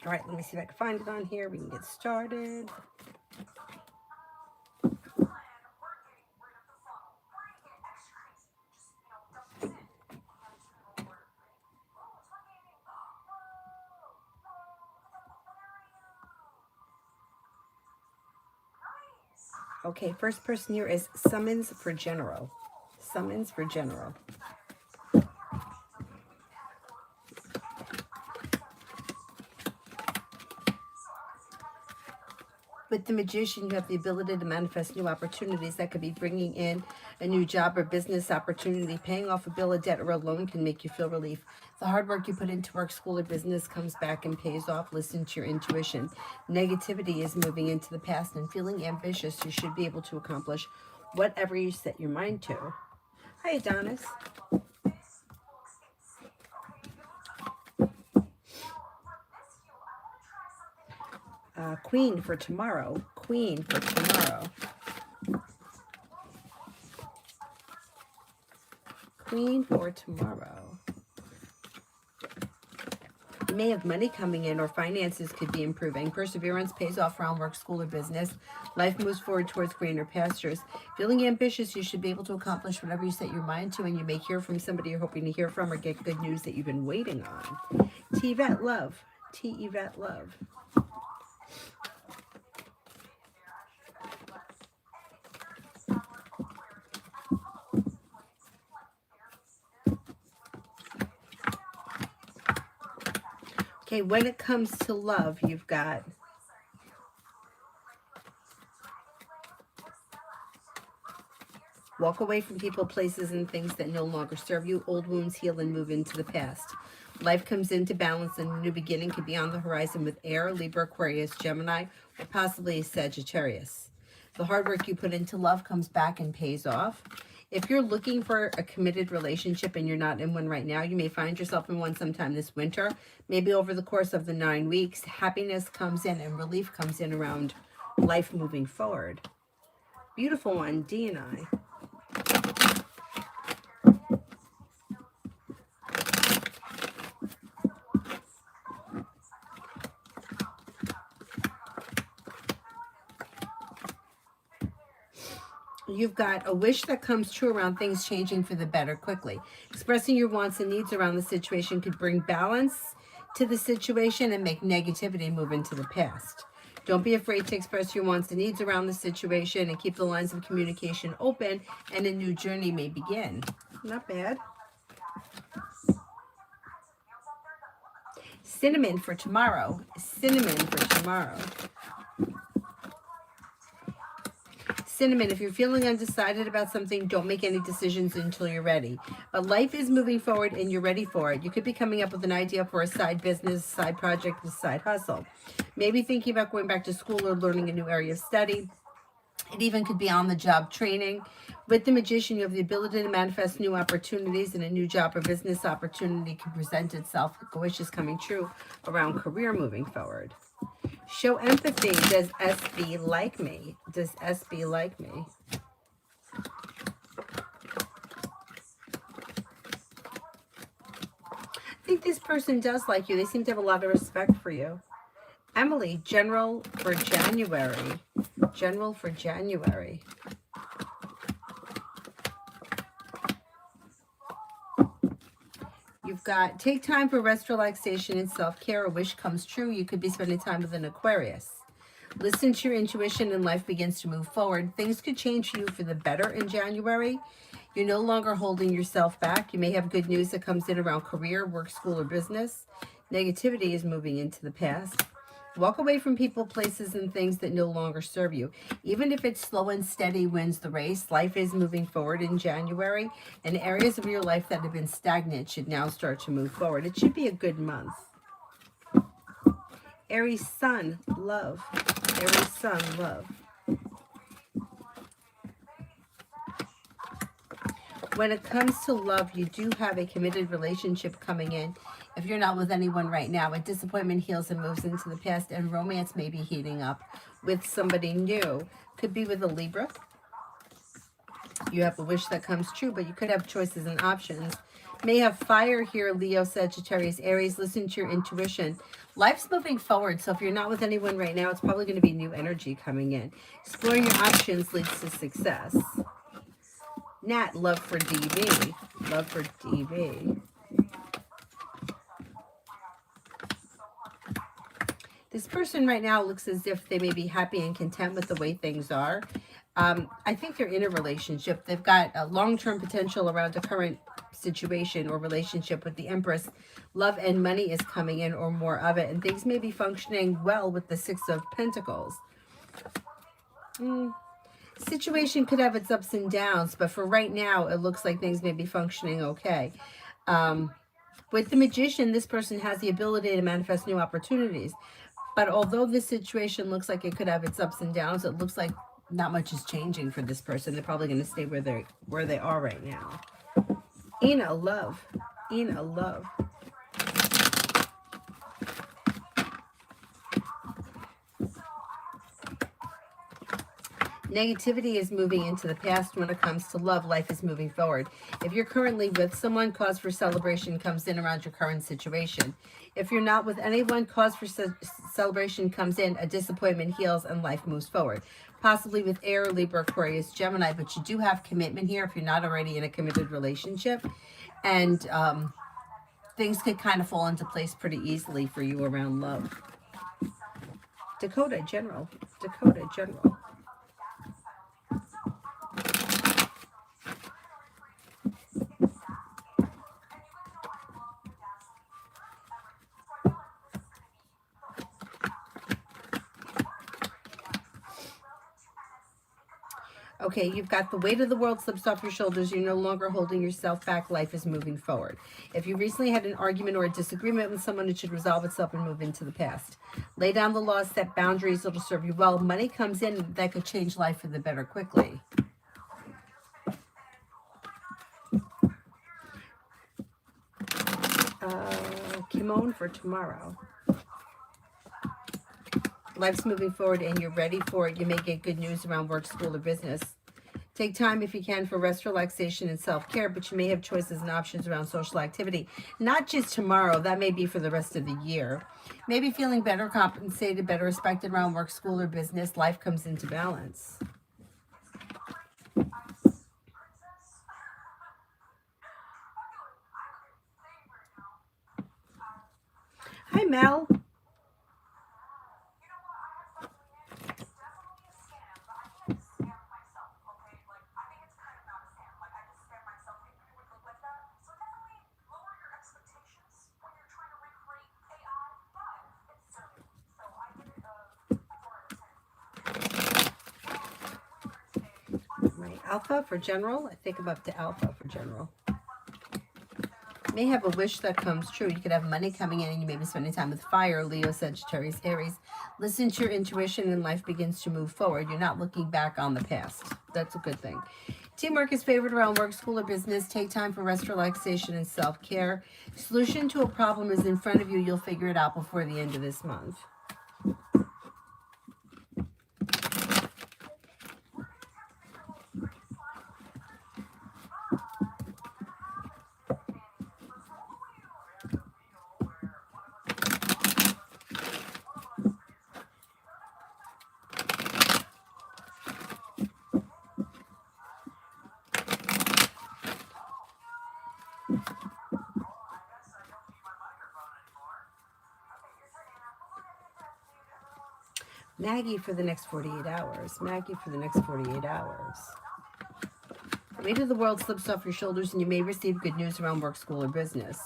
All right, let me see if I can find it on here. We can get started. Okay, first person here is Summons for General. Summons for General. With the Magician, you have the ability to manifest new opportunities that could be bringing in a new job or business opportunity. Paying off a bill, a debt, or a loan can make you feel relief. The hard work you put into work, school, or business comes back and pays off. Listen to your intuition. Negativity is moving into the past, and feeling ambitious, you should be able to accomplish whatever you set your mind to. Hi, Adonis. Queen for tomorrow. Queen for tomorrow. Queen for tomorrow. You may have money coming in, or finances could be improving. Perseverance pays off around work, school, or business. Life moves forward towards greener pastures. Feeling ambitious, you should be able to accomplish whatever you set your mind to, and you may hear from somebody you're hoping to hear from, or get good news that you've been waiting on. T. Yvette Love. T. Yvette Love. Okay, when it comes to love, you've got walk away from people, places, and things that no longer serve you. Old wounds heal and move into the past. Life comes into balance, and a new beginning could be on the horizon with Air, Libra, Aquarius, Gemini, or possibly Sagittarius. The hard work you put into love comes back and pays off. If you're looking for a committed relationship and you're not in one right now, you may find yourself in one sometime this winter. Maybe over the course of the 9 weeks, happiness comes in and relief comes in around life moving forward. Beautiful one, D and I. You've got a wish that comes true around things changing for the better quickly. Expressing your wants and needs around the situation could bring balance to the situation and make negativity move into the past. Don't be afraid to express your wants and needs around the situation, and keep the lines of communication open, and a new journey may begin. Not bad. Cinnamon for tomorrow. Cinnamon for tomorrow. Cinnamon, if you're feeling undecided about something, don't make any decisions until you're ready. But life is moving forward and you're ready for it. You could be coming up with an idea for a side business, side project, a side hustle. Maybe thinking about going back to school or learning a new area of study. It even could be on-the-job training. With the Magician, you have the ability to manifest new opportunities, and a new job or business opportunity can present itself. A wish is coming true around career moving forward. Show empathy. Does SB like me? Does SB like me? I think this person does like you. They seem to have a lot of respect for you. Emily, General for January. General for January. You've got take time for rest, relaxation, and self-care. A wish comes true. You could be spending time with an Aquarius. Listen to your intuition and life begins to move forward. Things could change for you for the better in January. You're no longer holding yourself back. You may have good news that comes in around career, work, school, or business. Negativity is moving into the past. Walk away from people, places, and things that no longer serve you. Even if it's slow and steady wins the race, life is moving forward in January, and areas of your life that have been stagnant should now start to move forward. It should be a good month. Aries Sun, love. Aries Sun, love. When it comes to love, you do have a committed relationship coming in. If you're not with anyone right now, a disappointment heals and moves into the past, and romance may be heating up with somebody new. Could be with a Libra. You have a wish that comes true, but you could have choices and options. May have fire here, Leo, Sagittarius, Aries. Listen to your intuition. Life's moving forward, so if you're not with anyone right now, it's probably going to be new energy coming in. Exploring your options leads to success. Nat, love for DV. Love for DV. This person right now looks as if they may be happy and content with the way things are. I think they're in a relationship. They've got a long-term potential around the current situation or relationship with the Empress. Love and money is coming in, or more of it, and things may be functioning well with the Six of Pentacles. Situation could have its ups and downs, but for right now, it looks like things may be functioning okay. With the Magician, this person has the ability to manifest new opportunities. But although this situation looks like it could have its ups and downs, it looks like not much is changing for this person. They're probably going to stay where they are right now. Ina, love. Ina, love. Negativity is moving into the past when it comes to love. Life is moving forward. If you're currently with someone, cause for celebration comes in around your current situation. If you're not with anyone, cause for celebration comes in, a disappointment heals, and life moves forward. Possibly with Air, Libra, Aquarius, Gemini, but you do have commitment here if you're not already in a committed relationship. And things could kind of fall into place pretty easily for you around love. Dakota, General. Dakota, General. Okay, you've got the weight of the world slips off your shoulders. You're no longer holding yourself back. Life is moving forward. If you recently had an argument or a disagreement with someone, it should resolve itself and move into the past. Lay down the law, set boundaries. It'll serve you well. Money comes in that could change life for the better quickly. Kimon for tomorrow. Life's moving forward and you're ready for it. You may get good news around work, school, or business. Take time if you can for rest, relaxation, and self-care, but you may have choices and options around social activity. Not just tomorrow, that may be for the rest of the year. Maybe feeling better compensated, better respected around work, school, or business. Life comes into balance. Hi, Mel. Alpha for general. I think I'm up to Alpha for general. You may have a wish that comes true. You could have money coming in and you may be spending time with fire, Leo, Sagittarius, Aries. Listen to your intuition and life begins to move forward. You're not looking back on the past. That's a good thing. Teamwork is favored around work, school, or business. Take time for rest, relaxation, and self-care. Solution to a problem is in front of you. You'll figure it out before the end of this month. Maggie for the next 48 hours. Maggie for the next 48 hours. The weight of the world slips off your shoulders and you may receive good news around work, school, or business.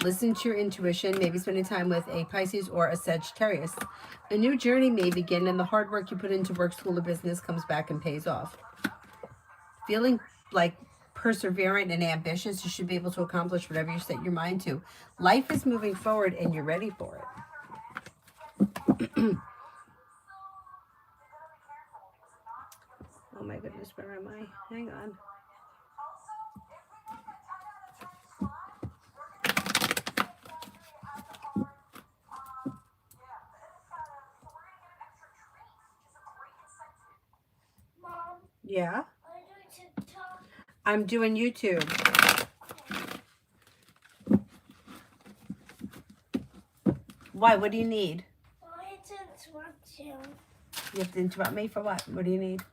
Listen to your intuition, maybe spending time with a Pisces or a Sagittarius. A new journey may begin and the hard work you put into work, school, or business comes back and pays off. Feeling like perseverant and ambitious, you should be able to accomplish whatever you set your mind to. Life is moving forward and you're ready for it. Oh my goodness, where am I? Hang on. Mom, Yeah? are you doing TikTok? I'm doing YouTube. Why? What do you need? Why didn't interrupt you? You have to interrupt me for what? What do you need?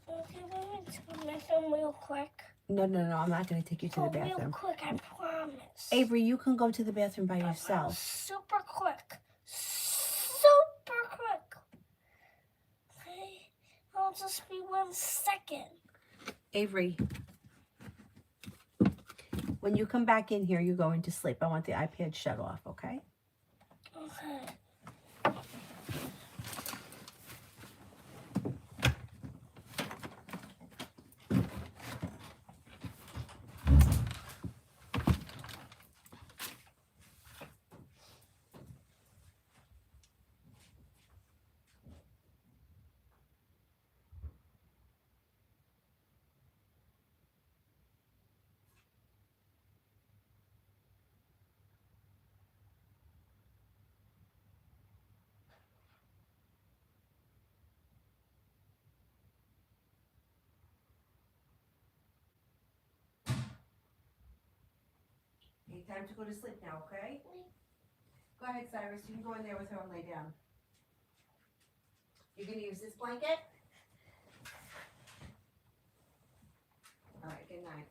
Can we into the bathroom real quick? No, I'm not going to take you to the Real bathroom. quick, I promise. Avery, you can go to the bathroom by yourself. Super quick. Super quick. Okay? I'll just be 1 second. Avery, when you come back in here, you're going to sleep. I want the iPad shut off, okay? Okay. Okay, time to go to sleep now, okay? Go ahead, Cyrus. You can go in there with her and lay down. You're going to use this blanket? All right, good night.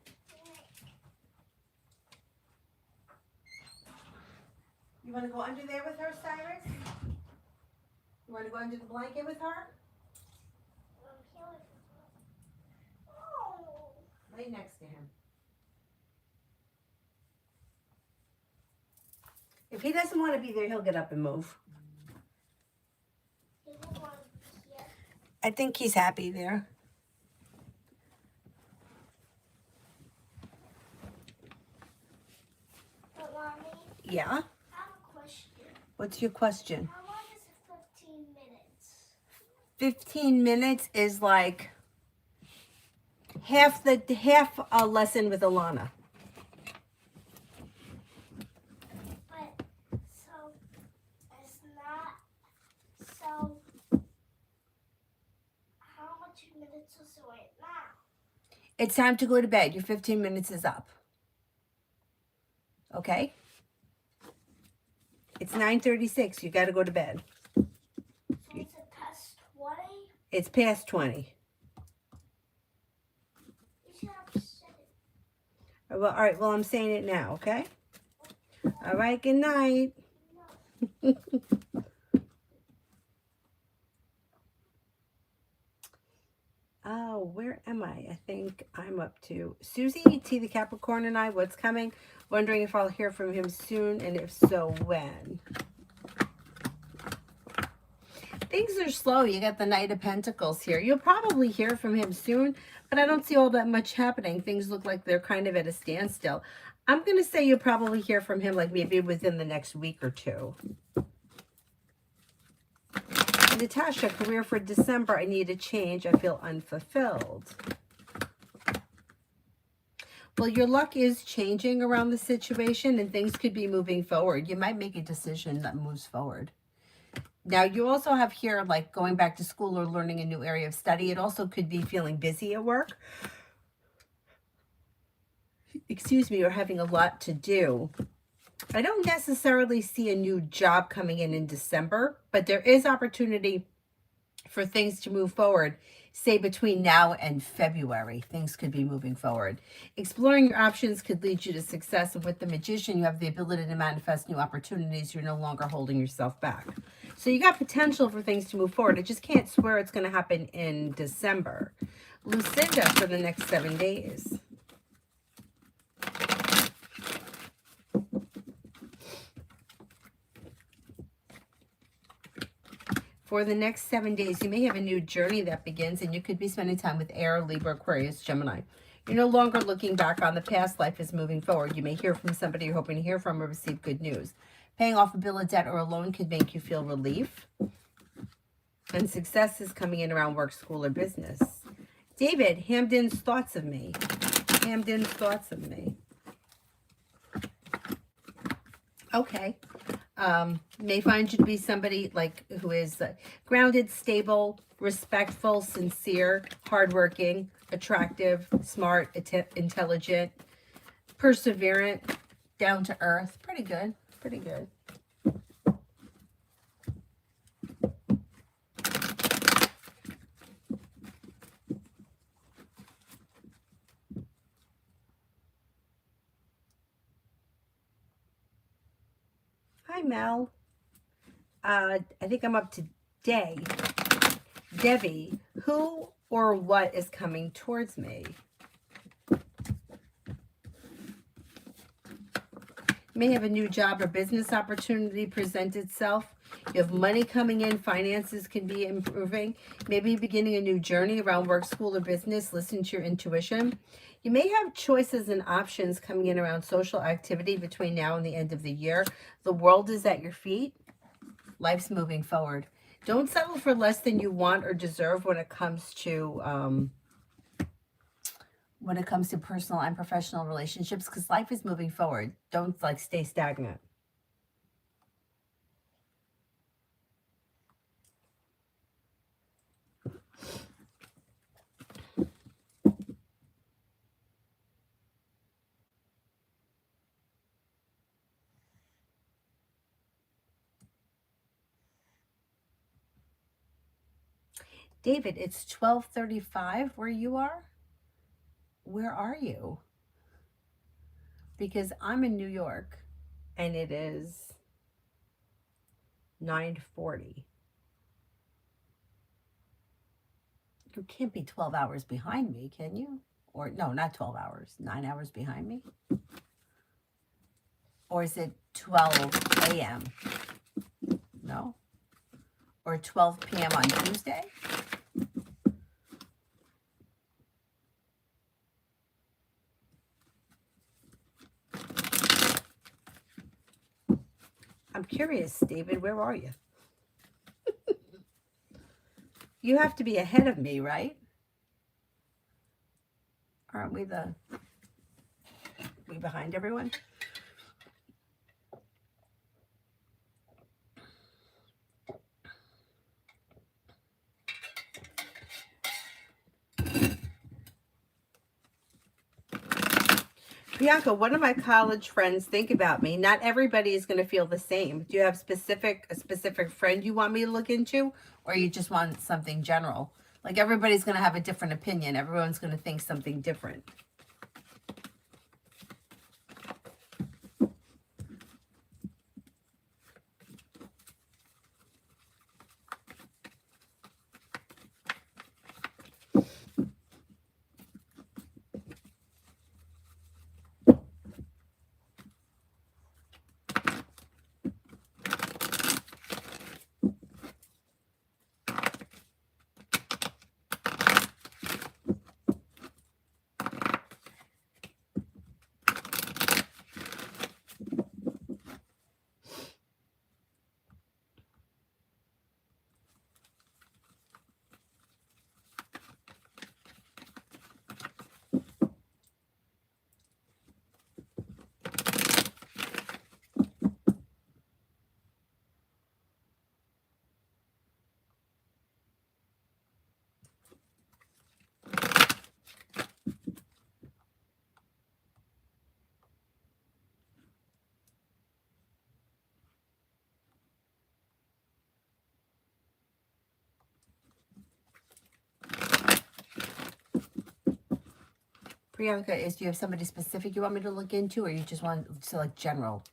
You want to go under there with her, Cyrus? You want to go under the blanket with her? Oh. Lay next to him. If he doesn't want to be there, he'll get up and move. He don't want to be here. I think he's happy there. But Mommy, Yeah? I have a question. What's your question? How long is it? 15 minutes. 15 minutes is like half a lesson with Alana. But so it's not. So how much minutes is it right now? It's time to go to bed. Your 15 minutes is up. Okay? It's 9:36. You got to go to bed. So is it past 20? It's past 20. You should have said it. Well, all right. Well, I'm saying it now, okay? All right. Good night. Oh, where am I? I think I'm up to Susie T. the Capricorn and I. What's coming? Wondering if I'll hear from him soon, and if so, when. Things are slow. You got the Knight of Pentacles here. You'll probably hear from him soon, but I don't see all that much happening. Things look like they're kind of at a standstill. I'm going to say you'll probably hear from him like maybe within the next week or two. Natasha, career for December. I need a change. I feel unfulfilled. Well, your luck is changing around the situation and things could be moving forward. You might make a decision that moves forward. Now, you also have here like going back to school or learning a new area of study. It also could be feeling busy at work. Excuse me, or having a lot to do. I don't necessarily see a new job coming in December, but there is opportunity for things to move forward, say between now and February. Things could be moving forward. Exploring your options could lead you to success. And with the Magician, you have the ability to manifest new opportunities. You're no longer holding yourself back. So you got potential for things to move forward. I just can't swear it's going to happen in December. Lucinda for the next 7 days. For the next 7 days, you may have a new journey that begins, and you could be spending time with Air, Libra, Aquarius, Gemini. You're no longer looking back on the past. Life is moving forward. You may hear from somebody you're hoping to hear from or receive good news. Paying off a bill of debt or a loan could make you feel relief. And success is coming in around work, school, or business. David, Hamden's thoughts of me. Hamden's thoughts of me. Okay. May find you to be somebody like who is grounded, stable, respectful, sincere, hardworking, attractive, smart, intelligent, perseverant, down to earth. Pretty good. Pretty good. Mel. I think I'm up to Day. Debbie, who or what is coming towards me? You may have a new job or business opportunity present itself. You have money coming in. Finances can be improving. Maybe beginning a new journey around work, school, or business. Listen to your intuition. You may have choices and options coming in around social activity between now and the end of the year. The world is at your feet. Life's moving forward. Don't settle for less than you want or deserve when it comes to personal and professional relationships, because life is moving forward. Don't like stay stagnant. David, it's 12:35 where you are. Where are you? Because I'm in New York and it is 9:40. You can't be 12 hours behind me, can you? Or no, not 12 hours, 9 hours behind me. Or is it 12 a.m.? No? Or 12 p.m. on Tuesday? I'm curious, David, where are you? You have to be ahead of me, right? Aren't we behind everyone? Bianca, one of my college friends think about me. Not everybody is going to feel the same. Do you have a specific friend you want me to look into, or you just want something general? Like everybody's going to have a different opinion. Everyone's going to think something different. Priyanka, do you have somebody specific you want me to look into, or you just want to like general?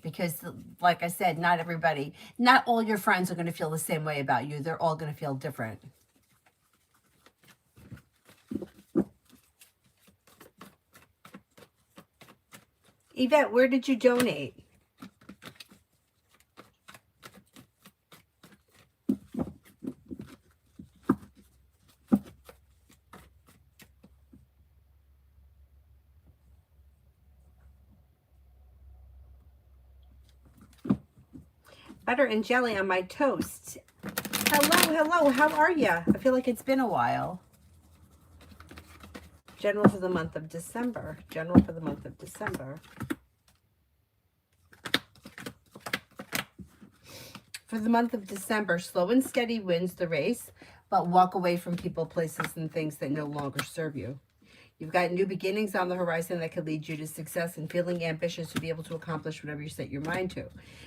Because like I said, not all your friends are going to feel the same way about you. They're all going to feel different. Yvette, where did you donate? Butter and jelly on my toast. Hello, how are you? I feel like it's been a while. General for the month of December. For the month of December, slow and steady wins the race, but walk away from people, places, and things that no longer serve you. You've got new beginnings on the horizon that could lead you to success and feeling ambitious to be able to accomplish whatever you set your mind to.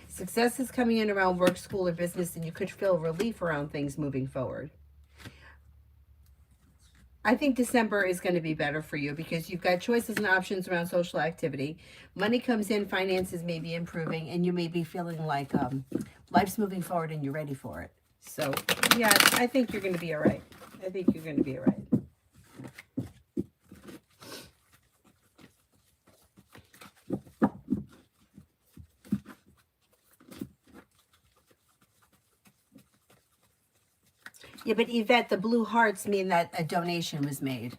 Success is coming in around work, school, or business, and you could feel relief around things moving forward. I think December is going to be better for you because you've got choices and options around social activity. Money comes in, finances may be improving, and you may be feeling like life's moving forward and you're ready for it. So, yeah, I think you're going to be all right. I think you're going to be all right. Yeah, but Yvette, the blue hearts mean that a donation was made.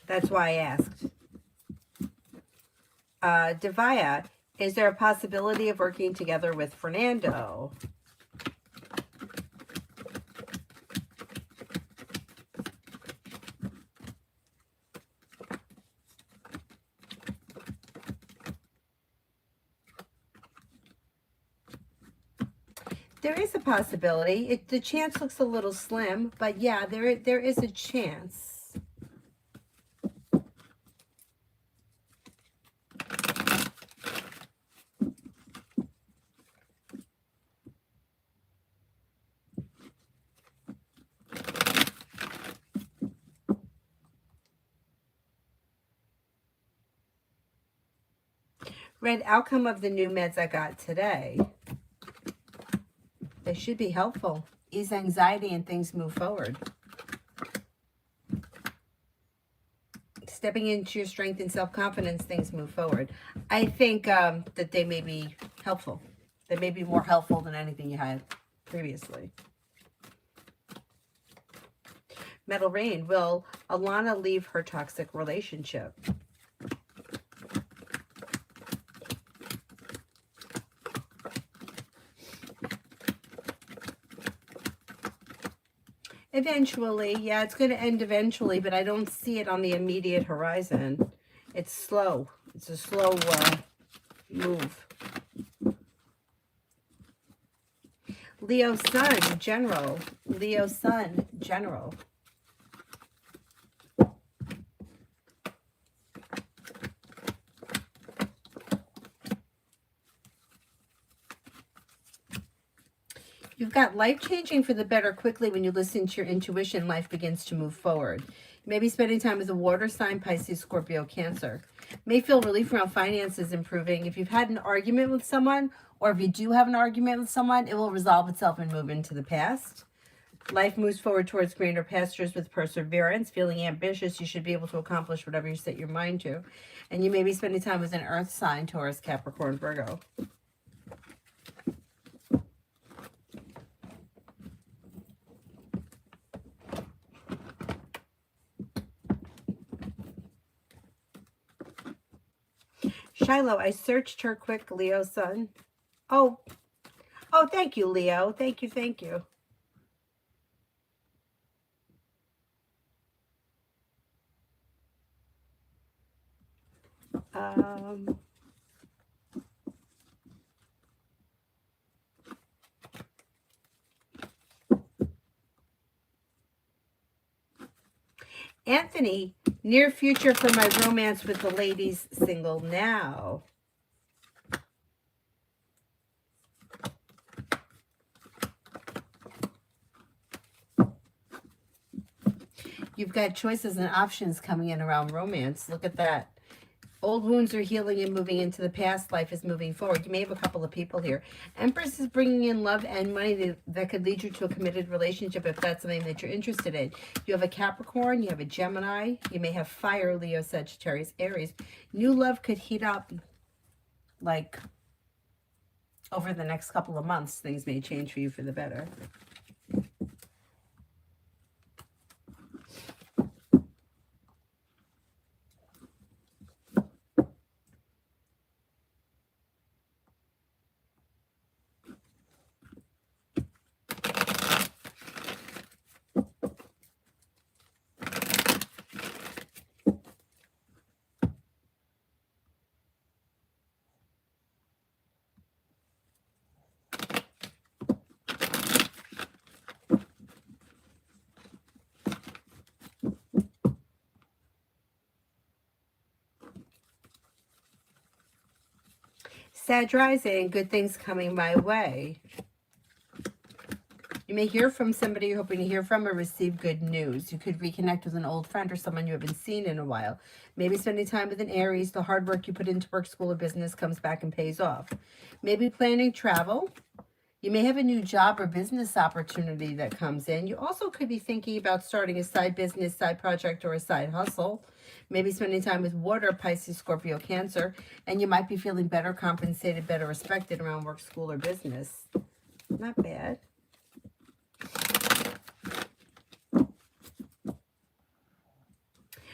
That's why I asked. Devaya, is there a possibility of working together with Fernando? There is a possibility. The chance looks a little slim, but yeah, there is a chance. Red, outcome of the new meds I got today. They should be helpful. Ease anxiety and things move forward. Stepping into your strength and self-confidence, things move forward. I think that they may be helpful. They may be more helpful than anything you had previously. Metal Rain, will Alana leave her toxic relationship? Eventually, yeah, it's going to end eventually, but I don't see it on the immediate horizon. It's slow. It's a slow move. Leo Sun, General. Leo Sun, General. You've got life changing for the better quickly when you listen to your intuition. Life begins to move forward. You may be spending time with a water sign, Pisces, Scorpio, Cancer. May feel relief around finances improving. If you've had an argument with someone, or if you do have an argument with someone, it will resolve itself and move into the past. Life moves forward towards greener pastures with perseverance. Feeling ambitious, you should be able to accomplish whatever you set your mind to. And you may be spending time with an earth sign, Taurus, Capricorn, Virgo. Shiloh, I searched her quick, Leo Sun. Oh, thank you, Leo. Thank you. Anthony, near future for my romance with the ladies, single now. You've got choices and options coming in around romance. Look at that. Old wounds are healing and moving into the past. Life is moving forward. You may have a couple of people here. Empress is bringing in love and money that could lead you to a committed relationship if that's something that you're interested in. You have a Capricorn. You have a Gemini. You may have fire, Leo, Sagittarius, Aries. New love could heat up like over the next couple of months. Things may change for you for the better. Sag rising, good things coming my way. You may hear from somebody you're hoping to hear from or receive good news. You could reconnect with an old friend or someone you haven't seen in a while. Maybe spending time with an Aries. The hard work you put into work, school, or business comes back and pays off. Maybe planning travel. You may have a new job or business opportunity that comes in. You also could be thinking about starting a side business, side project, or a side hustle. Maybe spending time with water, Pisces, Scorpio, Cancer. And you might be feeling better compensated, better respected around work, school, or business. Not bad.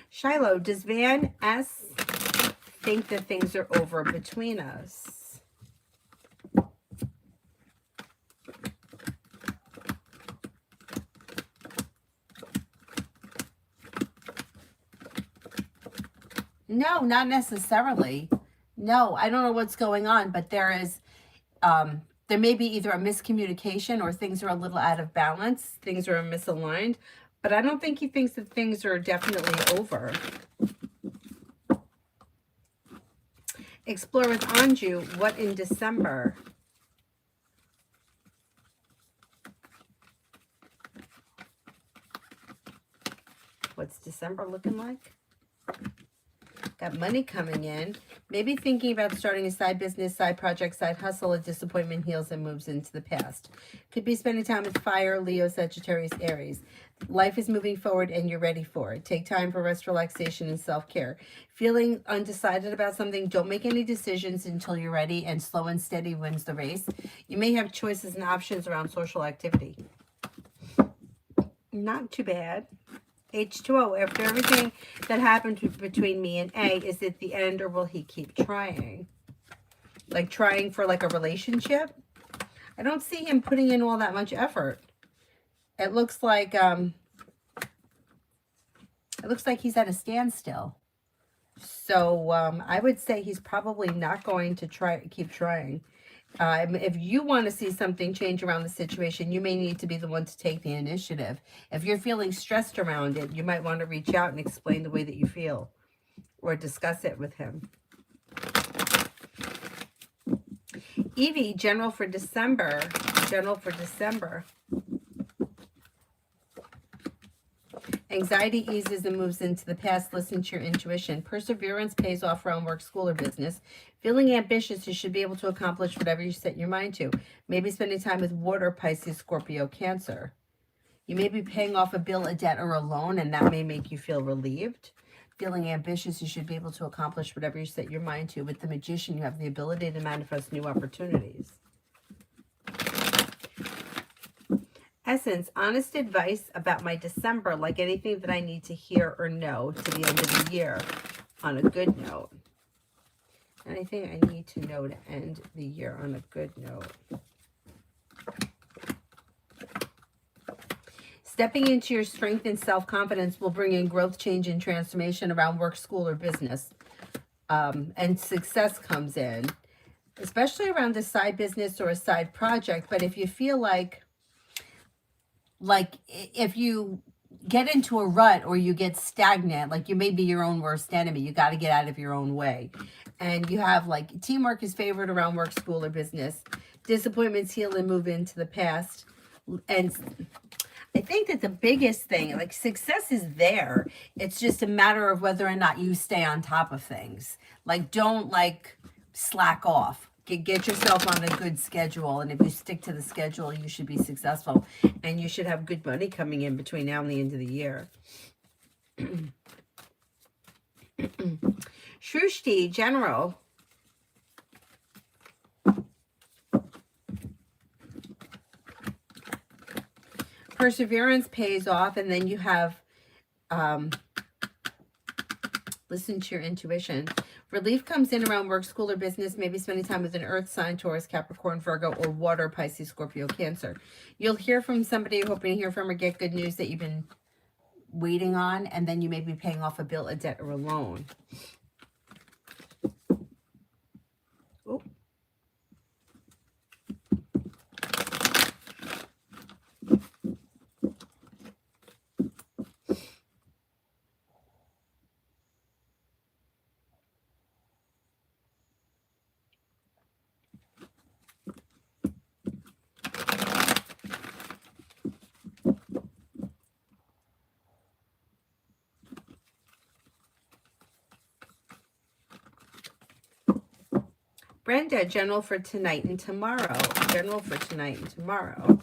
Shiloh, does Van S. think that things are over between us? No, not necessarily. No, I don't know what's going on, but there is, there may be either a miscommunication or things are a little out of balance. Things are misaligned, but I don't think he thinks that things are definitely over. Explore with Anju, what in December? What's December looking like? Got money coming in. Maybe thinking about starting a side business, side project, side hustle. A disappointment heals and moves into the past. Could be spending time with fire, Leo, Sagittarius, Aries. Life is moving forward and you're ready for it. Take time for rest, relaxation, and self-care. Feeling undecided about something, don't make any decisions until you're ready, and slow and steady wins the race. You may have choices and options around social activity. Not too bad. H2O, after everything that happened between me and A, is it the end or will he keep trying? Like trying for like a relationship? I don't see him putting in all that much effort. It looks like he's at a standstill. So I would say he's probably not going to keep trying. If you want to see something change around the situation, you may need to be the one to take the initiative. If you're feeling stressed around it, you might want to reach out and explain the way that you feel or discuss it with him. Evie, general for December. General for December. Anxiety eases and moves into the past. Listen to your intuition. Perseverance pays off around work, school, or business. Feeling ambitious, you should be able to accomplish whatever you set your mind to. Maybe spending time with water, Pisces, Scorpio, Cancer. You may be paying off a bill, a debt, or a loan, and that may make you feel relieved. Feeling ambitious, you should be able to accomplish whatever you set your mind to. With the Magician, you have the ability to manifest new opportunities. Essence, honest advice about my December, like anything that I need to hear or know to the end of the year on a good note. Anything I need to know to end the year on a good note. Stepping into your strength and self-confidence will bring in growth, change, and transformation around work, school, or business. And success comes in, especially around a side business or a side project. But if you feel like if you get into a rut or you get stagnant, like you may be your own worst enemy, you got to get out of your own way. And you have like teamwork is favored around work, school, or business. Disappointments heal and move into the past. And I think that the biggest thing, like success is there. It's just a matter of whether or not you stay on top of things. Like don't like slack off. Get yourself on a good schedule, and if you stick to the schedule, you should be successful, and you should have good money coming in between now and the end of the year. Shrushti, general. Perseverance pays off, and then you have listen to your intuition. Relief comes in around work, school, or business. Maybe spending time with an earth sign, Taurus, Capricorn, Virgo, or water, Pisces, Scorpio, Cancer. You'll hear from somebody you're hoping to hear from or get good news that you've been waiting on, and then you may be paying off a bill, a debt, or a loan. Oh. Brenda, general for tonight and tomorrow. General for tonight and tomorrow.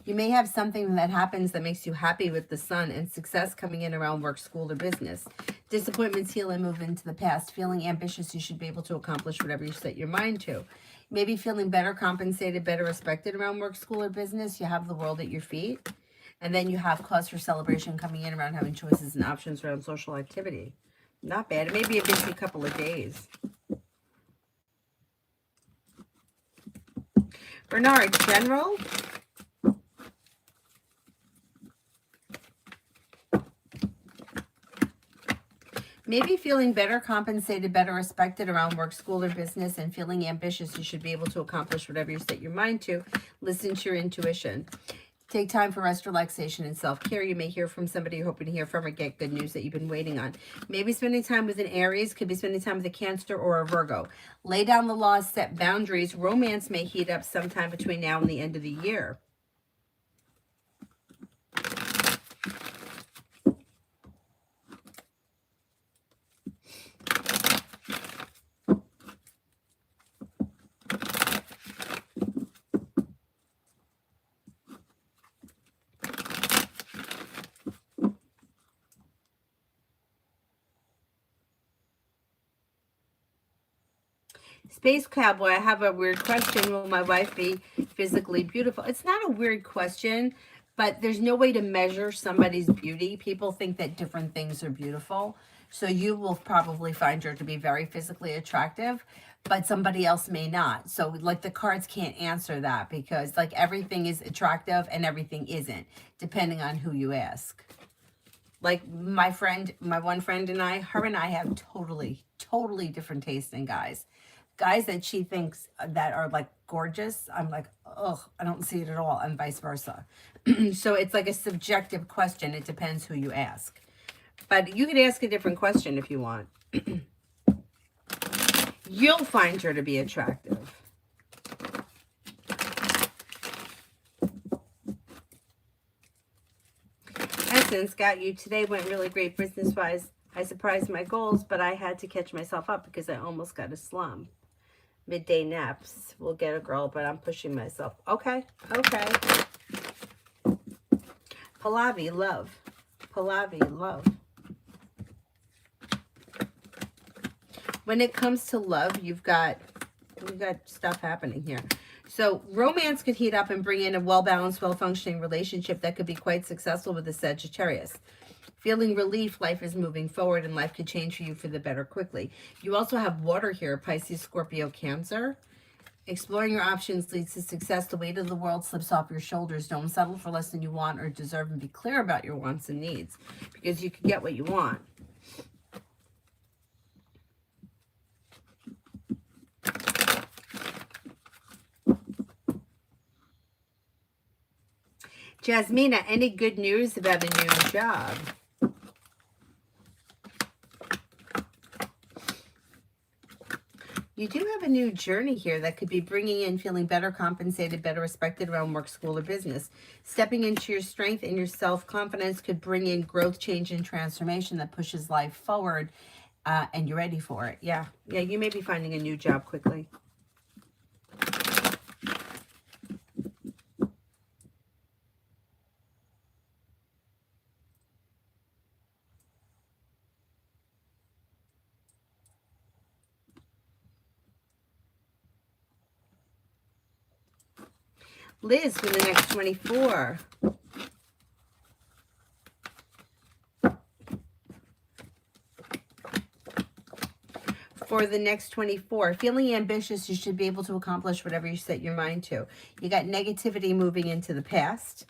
You may have something that happens that makes you happy with the sun and success coming in around work, school, or business. Disappointments heal and move into the past. Feeling ambitious, you should be able to accomplish whatever you set your mind to. Maybe feeling better compensated, better respected around work, school, or business. You have the world at your feet. And then you have cause for celebration coming in around having choices and options around social activity. Not bad. It may be a busy couple of days. Bernard, general. Maybe feeling better compensated, better respected around work, school, or business, and feeling ambitious. You should be able to accomplish whatever you set your mind to. Listen to your intuition. Take time for rest, relaxation, and self-care. You may hear from somebody you're hoping to hear from or get good news that you've been waiting on. Maybe spending time with an Aries, could be spending time with a Cancer or a Virgo. Lay down the laws, set boundaries. Romance may heat up sometime between now and the end of the year. Space Cowboy, I have a weird question. Will my wife be physically beautiful? It's not a weird question, but there's no way to measure somebody's beauty. People think that different things are beautiful. So you will probably find her to be very physically attractive, but somebody else may not. So like the cards can't answer that because like everything is attractive and everything isn't, depending on who you ask. Like my one friend and I, her and I have totally different tastes in guys. Guys that she thinks that are like gorgeous, I'm like, oh, I don't see it at all, and vice versa. So it's like a subjective question. It depends who you ask. But you could ask a different question if you want. You'll find her to be attractive. Essence, got you. Today went really great business-wise. I surprised my goals, but I had to catch myself up because I almost got a slump. Midday naps will get a girl, but I'm pushing myself. Okay. Pallavi, love. When it comes to love, you've got stuff happening here. So romance could heat up and bring in a well-balanced, well-functioning relationship that could be quite successful with the Sagittarius. Feeling relief, life is moving forward and life could change for you for the better quickly. You also have water here, Pisces, Scorpio, Cancer. Exploring your options leads to success. The weight of the world slips off your shoulders. Don't settle for less than you want or deserve, and be clear about your wants and needs because you can get what you want. Jasmina, any good news about a new job? You do have a new journey here that could be bringing in feeling better compensated, better respected around work, school, or business. Stepping into your strength and your self-confidence could bring in growth, change, and transformation that pushes life forward, and you're ready for it. Yeah, you may be finding a new job quickly. Liz, for the next 24. For the next 24, feeling ambitious, you should be able to accomplish whatever you set your mind to. You got negativity moving into the past.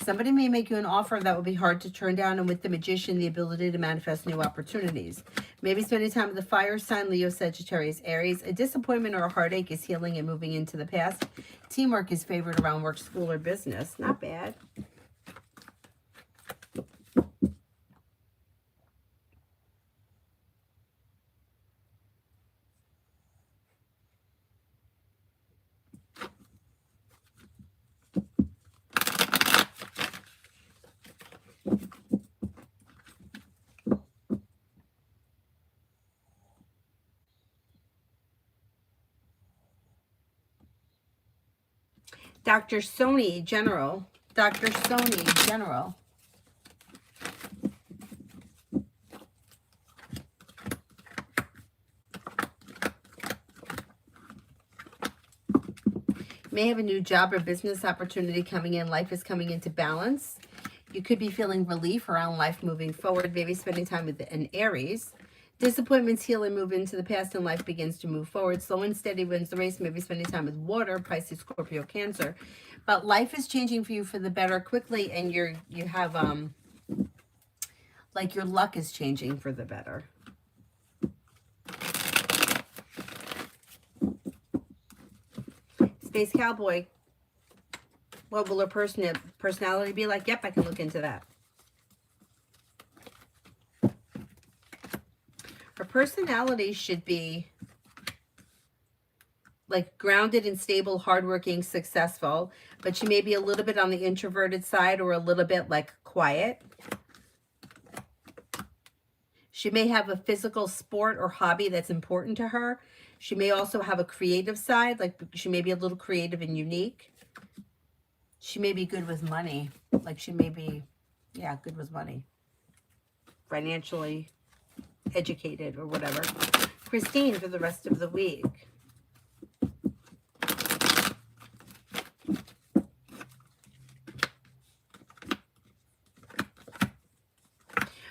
Somebody may make you an offer that will be hard to turn down, and with the Magician, the ability to manifest new opportunities. Maybe spending time with the fire sign, Leo, Sagittarius, Aries. A disappointment or a heartache is healing and moving into the past. Teamwork is favored around work, school, or business. Not bad. Dr. Sony General. Dr. Sony General. You may have a new job or business opportunity coming in. Life is coming into balance. You could be feeling relief around life moving forward, maybe spending time with an Aries. Disappointments heal and move into the past, and life begins to move forward. Slow and steady wins the race. Maybe spending time with water, Pisces, Scorpio, Cancer. But life is changing for you for the better quickly, and you have like your luck is changing for the better. Space Cowboy. What will her personality be like? Yep, I can look into that. Her personality should be like grounded and stable, hardworking, successful, but she may be a little bit on the introverted side or a little bit like quiet. She may have a physical sport or hobby that's important to her. She may also have a creative side, like she may be a little creative and unique. She may be good with money. Like she may be, yeah, good with money. Financially educated or whatever. Christine for the rest of the week.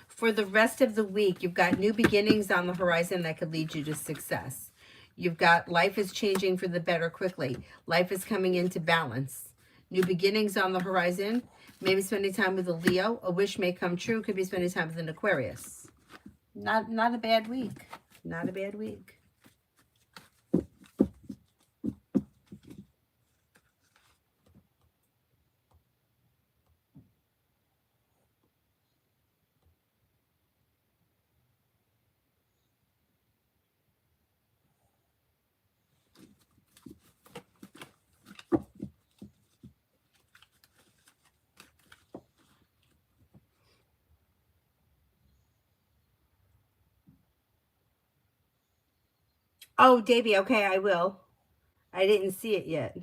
For the rest of the week, you've got new beginnings on the horizon that could lead you to success. You've got life is changing for the better quickly. Life is coming into balance. New beginnings on the horizon. Maybe spending time with a Leo. A wish may come true. Could be spending time with an Aquarius. Not a bad week. Not a bad week. Oh, Davy, okay, I will. I didn't see it yet.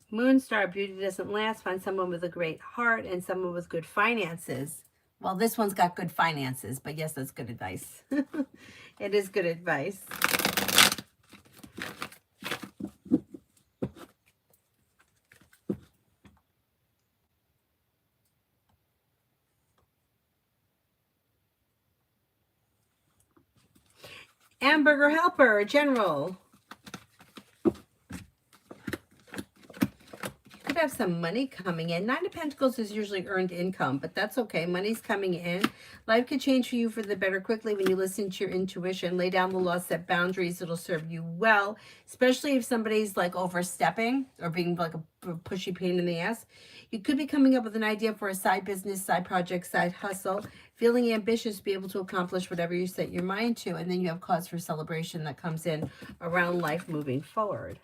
Moonstar, beauty doesn't last. Find someone with a great heart and someone with good finances. Well, this one's got good finances, but yes, that's good advice. It is good advice. Hamburger helper, general. You could have some money coming in. Nine of Pentacles is usually earned income, but that's okay. Money's coming in. Life could change for you for the better quickly when you listen to your intuition. Lay down the law, set boundaries. It'll serve you well, especially if somebody's like overstepping or being like a pushy pain in the ass. You could be coming up with an idea for a side business, side project, side hustle, feeling ambitious to be able to accomplish whatever you set your mind to. And then you have cause for celebration that comes in around life moving forward.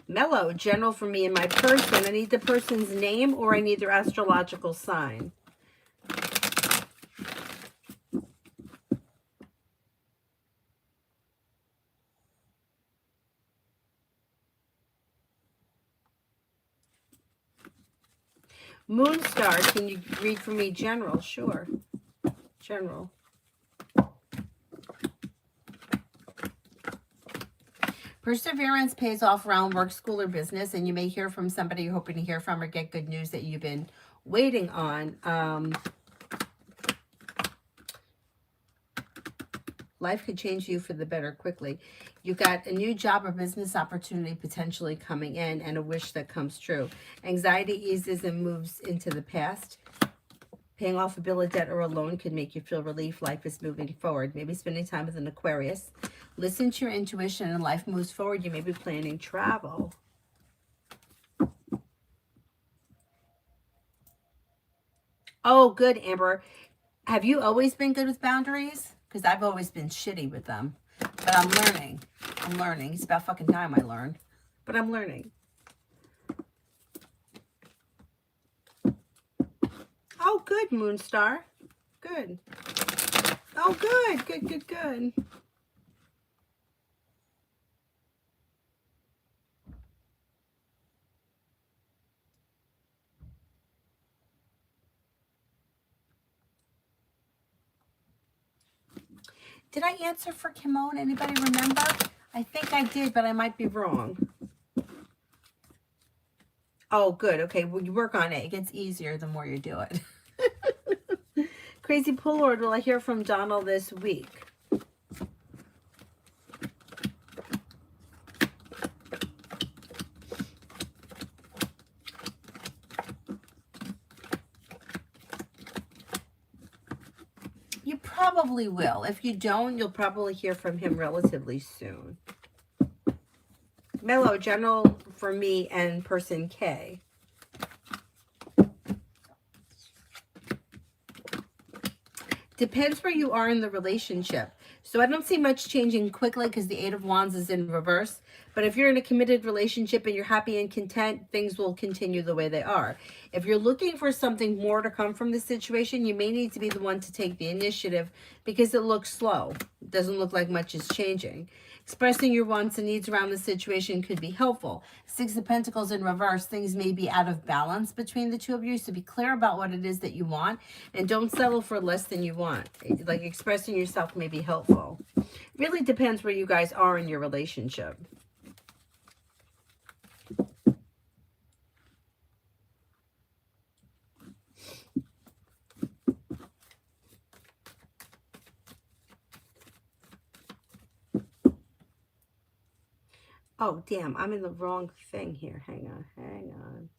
Mellow, general for me and my person. I need the person's name or I need their astrological sign. Moonstar, can you read for me general? Sure. General. Perseverance pays off around work, school, or business, and you may hear from somebody you're hoping to hear from or get good news that you've been waiting on. Life could change you for the better quickly. You've got a new job or business opportunity potentially coming in and a wish that comes true. Anxiety eases and moves into the past. Paying off a bill of debt or a loan could make you feel relief. Life is moving forward. Maybe spending time with an Aquarius. Listen to your intuition and life moves forward. You may be planning travel. Oh, good, Amber. Have you always been good with boundaries? Because I've always been shitty with them. But I'm learning. I'm learning. It's about fucking time I learned. But I'm learning. Oh, good, Moonstar. Good. Oh, good. Good, good, good. Did I answer for Kimon? Anybody remember? I think I did, but I might be wrong. Oh, good. Okay, well, you work on it. It gets easier the more you do it. Crazy Pull Lord, will I hear from Donald this week? You probably will. If you don't, you'll probably hear from him relatively soon. Mellow, general for me and person K. Depends where you are in the relationship. So I don't see much changing quickly because the Eight of Wands is in reverse. But if you're in a committed relationship and you're happy and content, things will continue the way they are. If you're looking for something more to come from this situation, you may need to be the one to take the initiative because it looks slow. It doesn't look like much is changing. Expressing your wants and needs around the situation could be helpful. Six of Pentacles in reverse, things may be out of balance between the two of you. So be clear about what it is that you want and don't settle for less than you want. Like expressing yourself may be helpful. Really depends where you guys are in your relationship. Oh, damn, I'm in the wrong thing here. Hang on, hang on.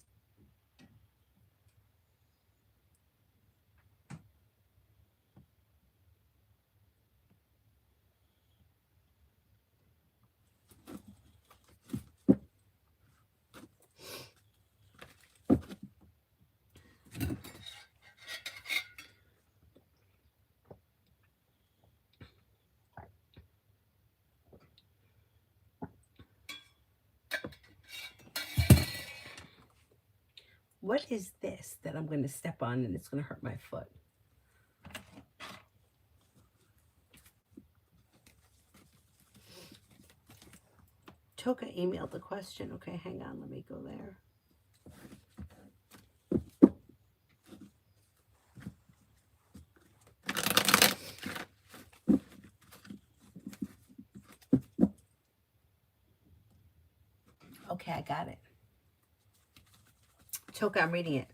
What is this that I'm going to step on and it's going to hurt my foot? Toka emailed the question. Okay, hang on. Let me go there. Okay, I got it. Toka, I'm reading it.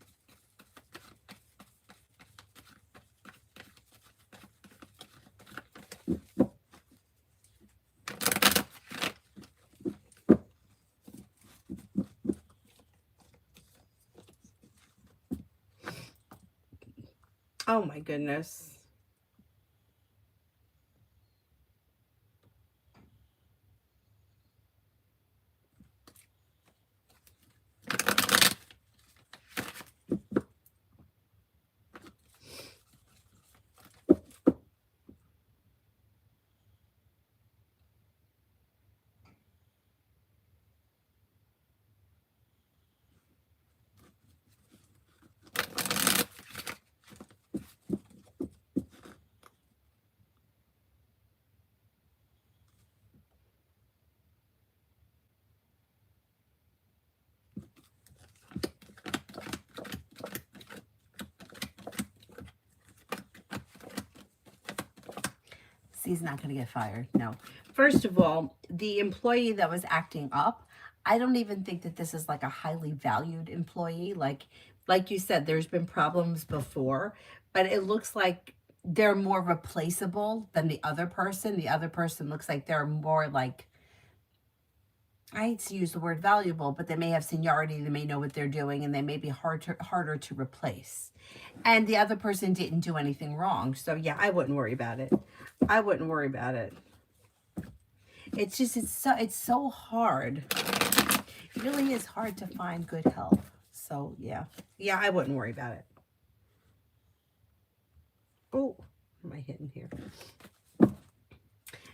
Oh my goodness. He's not going to get fired. No. First of all, the employee that was acting up, I don't even think that this is like a highly valued employee. Like you said, there's been problems before, but it looks like they're more replaceable than the other person. The other person looks like they're more like, I hate to use the word valuable, but they may have seniority, they may know what they're doing, and they may be harder to replace. And the other person didn't do anything wrong. So yeah, I wouldn't worry about it. I wouldn't worry about it. It's just, it's so hard. It really is hard to find good help. So yeah. Yeah, I wouldn't worry about it. Oh, what am I hitting here?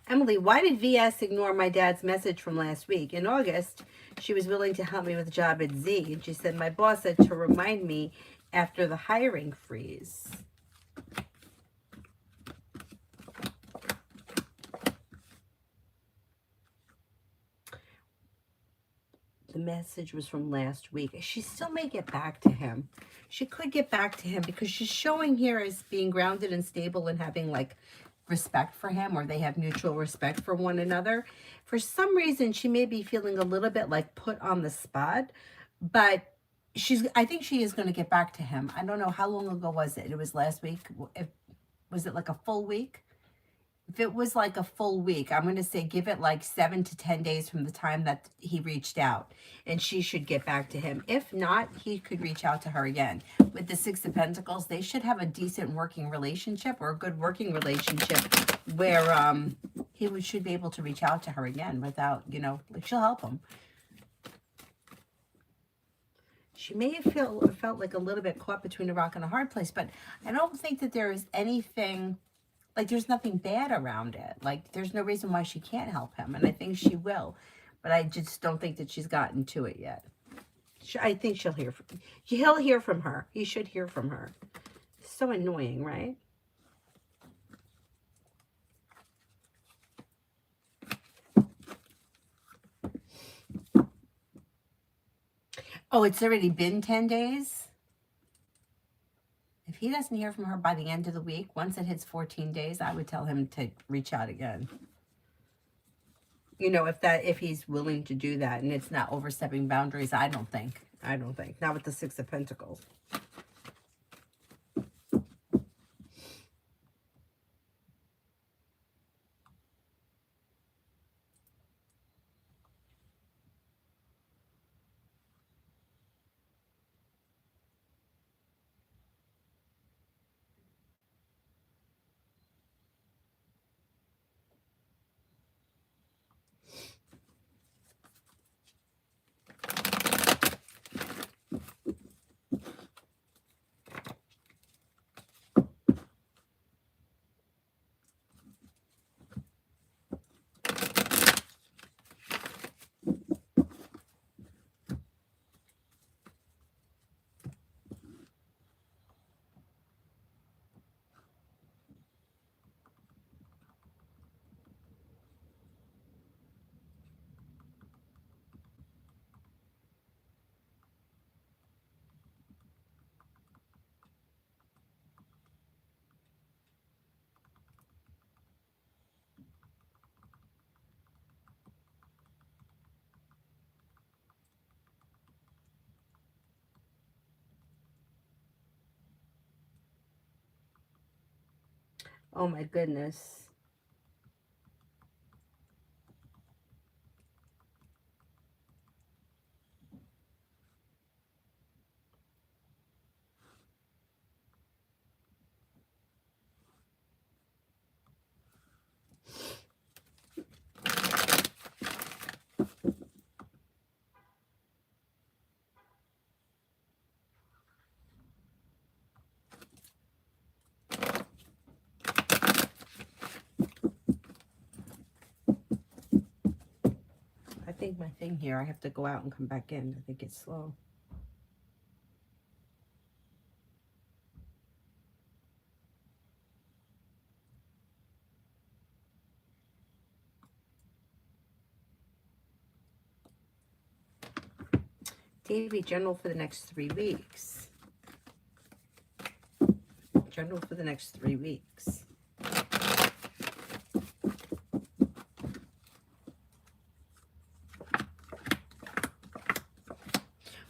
Emily, why did VS ignore my dad's message from last week? In August, she was willing to help me with a job at Z. And she said, my boss said to remind me after the hiring freeze. The message was from last week. She still may get back to him. She could get back to him because she's showing here as being grounded and stable and having like respect for him, or they have mutual respect for one another. For some reason, she may be feeling a little bit like put on the spot, but I think she is going to get back to him. I don't know, how long ago was it? It was last week. Was it like a full week? If it was like a full week, I'm going to say give it like 7 to 10 days from the time that he reached out, and she should get back to him. If not, he could reach out to her again. With the Six of Pentacles, they should have a decent working relationship, or a good working relationship, where should be able to reach out to her again without, like, she'll help him. She may have felt like a little bit caught between a rock and a hard place, but I don't think that there is anything, like, there's nothing bad around it. Like, there's no reason why she can't help him, and I think she will. But I just don't think that she's gotten to it yet. I think he'll hear from her. He should hear from her. So annoying, right? Oh, it's already been 10 days? If he doesn't hear from her by the end of the week, once it hits 14 days, I would tell him to reach out again. If he's willing to do that and it's not overstepping boundaries, I don't think. Not with the Six of Pentacles. Oh my goodness. I think my thing here, I have to go out and come back in. I think it's slow. Davy, general for the next 3 weeks. General for the next 3 weeks.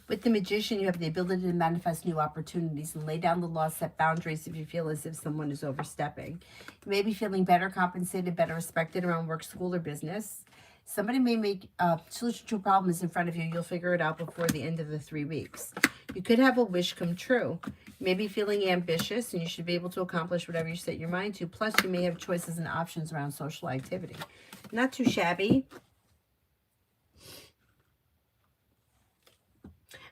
With the Magician, you have the ability to manifest new opportunities and lay down the law, set boundaries if you feel as if someone is overstepping. You may be feeling better compensated, better respected around work, school, or business. Somebody may make a solution to a problem is in front of you. You'll figure it out before the end of the 3 weeks. You could have a wish come true. You may be feeling ambitious, and you should be able to accomplish whatever you set your mind to. Plus, you may have choices and options around social activity. Not too shabby.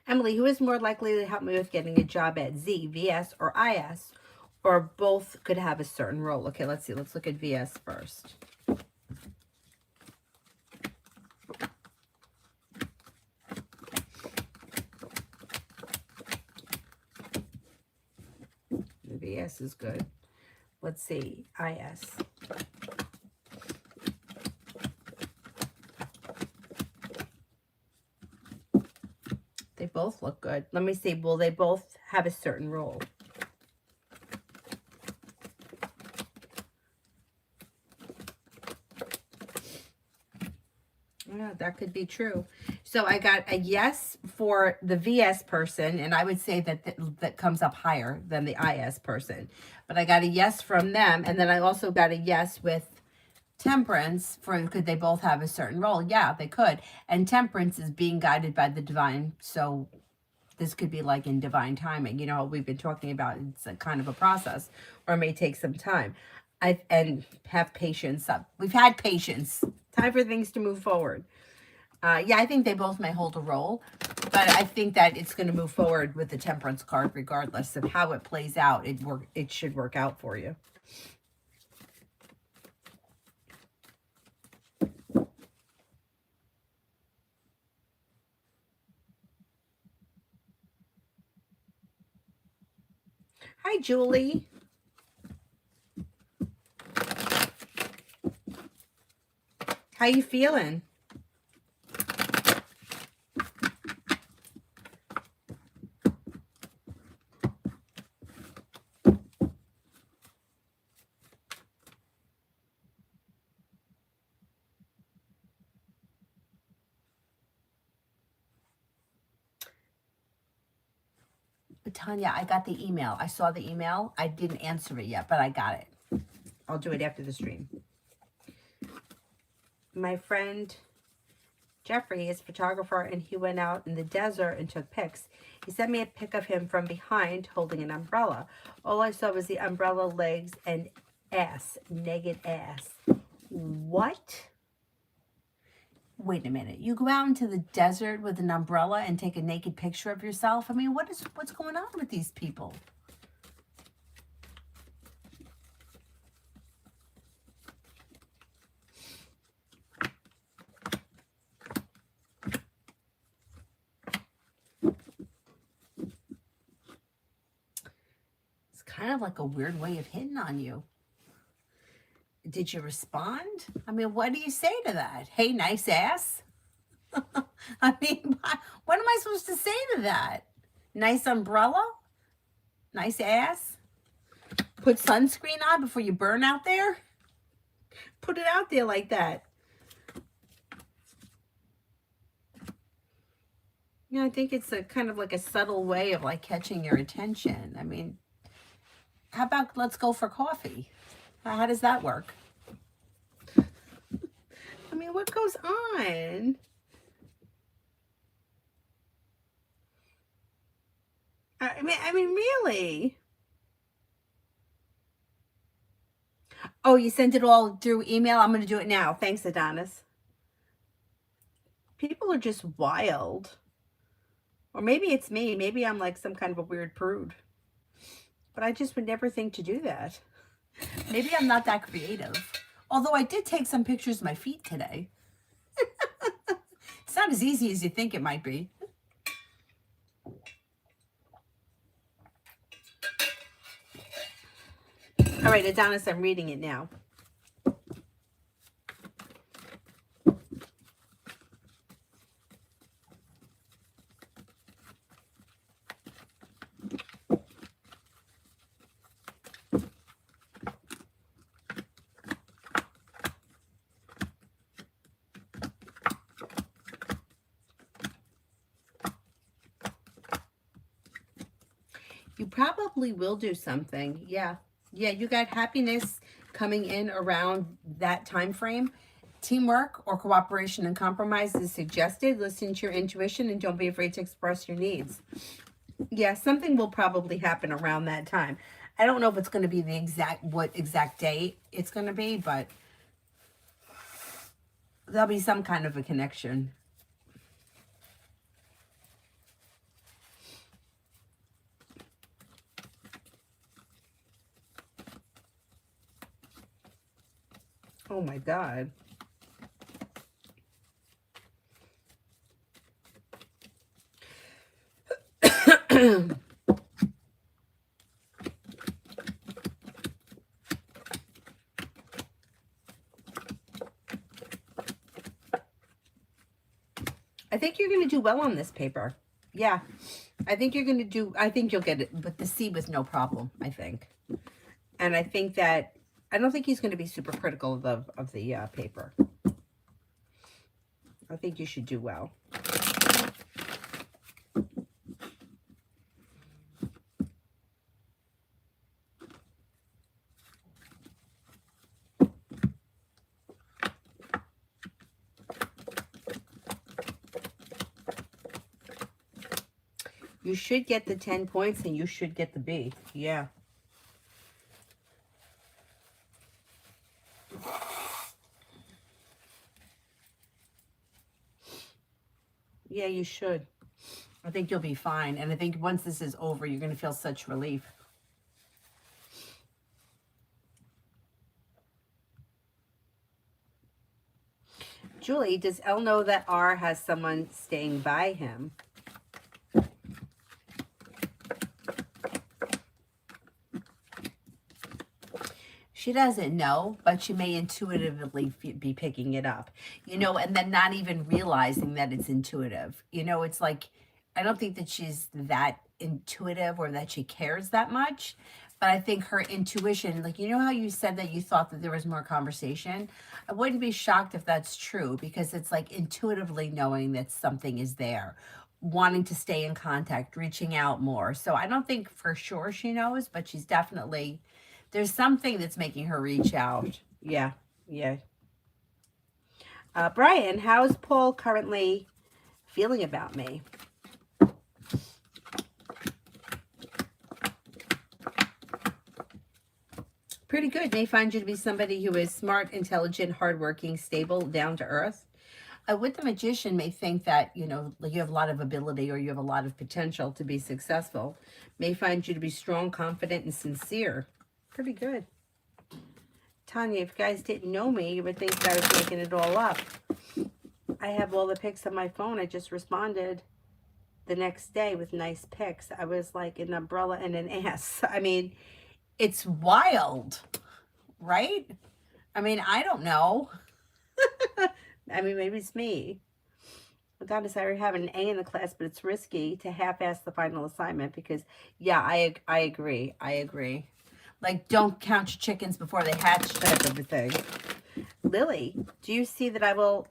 Emily, who is more likely to help me with getting a job at Z, VS, or IS? Or both could have a certain role. Okay, let's see. Let's look at VS first. VS is good. Let's see. IS. They both look good. Let me see. Will they both have a certain role? Yeah, that could be true. So I got a yes for the VS person, and I would say that that comes up higher than the IS person. But I got a yes from them, and then I also got a yes with Temperance for could they both have a certain role? Yeah, they could. And Temperance is being guided by the divine, so this could be like in divine timing. You know, we've been talking about it's a kind of a process, or it may take some time. And have patience. We've had patience. Time for things to move forward. Yeah, I think they both may hold a role, but I think that it's going to move forward with the Temperance card, regardless of how it plays out. It should work out for you. Hi, Julie. How you feeling? Tanya, I got the email. I saw the email. I didn't answer it yet, but I got it. I'll do it after the stream. My friend Jeffrey is a photographer, and he went out in the desert and took pics. He sent me a pic of him from behind holding an umbrella. All I saw was the umbrella legs and ass, naked ass. What? Wait a minute. You go out into the desert with an umbrella and take a naked picture of yourself? I mean, what's going on with these people? It's kind of like a weird way of hitting on you. Did you respond? I mean, what do you say to that? Hey, nice ass? I mean, what am I supposed to say to that? Nice umbrella? Nice ass? Put sunscreen on before you burn out there? Put it out there like that. You know, I think it's a kind of like a subtle way of like catching your attention. I mean, how about let's go for coffee? How does that work? I mean, what goes on? I mean, really? Oh, you sent it all through email? I'm going to do it now. Thanks, Adonis. People are just wild. Or maybe it's me. Maybe I'm like some kind of a weird prude. But I just would never think to do that. Maybe I'm not that creative. Although I did take some pictures of my feet today. It's not as easy as you think it might be. All right, Adonis, I'm reading it now. You probably will do something. Yeah. Yeah, you got happiness coming in around that time frame. Teamwork or cooperation and compromise is suggested. Listen to your intuition and don't be afraid to express your needs. Yeah, something will probably happen around that time. I don't know if it's going to be the exact date it's going to be, but there'll be some kind of a connection. Oh my God. think you're going to do well on this paper. Yeah. I think you're going to do, I think you'll get it, but the C was no problem, I think. And I think that, I don't think he's going to be super critical of the paper. I think you should do well. You should get the 10 points and you should get the B. Yeah. Yeah, you should. I think you'll be fine. And I think once this is over, you're going to feel such relief. Julie, does Elle know that R has someone staying by him? She doesn't know, but she may intuitively be picking it up, you know, and then not even realizing that it's intuitive. You know, it's like, I don't think that she's that intuitive or that she cares that much, but I think her intuition, like, you know how you said that you thought that there was more conversation? I wouldn't be shocked if that's true, because it's like intuitively knowing that something is there, wanting to stay in contact, reaching out more. So I don't think for sure she knows, but she's definitely, there's something that's making her reach out. Yeah, yeah. Brian, how's Paul currently feeling about me? Pretty good. May find you to be somebody who is smart, intelligent, hardworking, stable, down to earth. With the Magician, may think that, you know, like you have a lot of ability or you have a lot of potential to be successful. May find you to be strong, confident, and sincere. Pretty good. Tanya, if you guys didn't know me, you would think that I was making it all up. I have all the pics on my phone. I just responded the next day with nice pics. I was like an umbrella and an ass. I mean, it's wild, right? I mean, I don't know. I mean, maybe it's me. God, I already have an A in the class, but it's risky to half-ass the final assignment because, yeah, I agree. I agree. Like, don't count your chickens before they hatch type of a thing. Lily, do you see that I will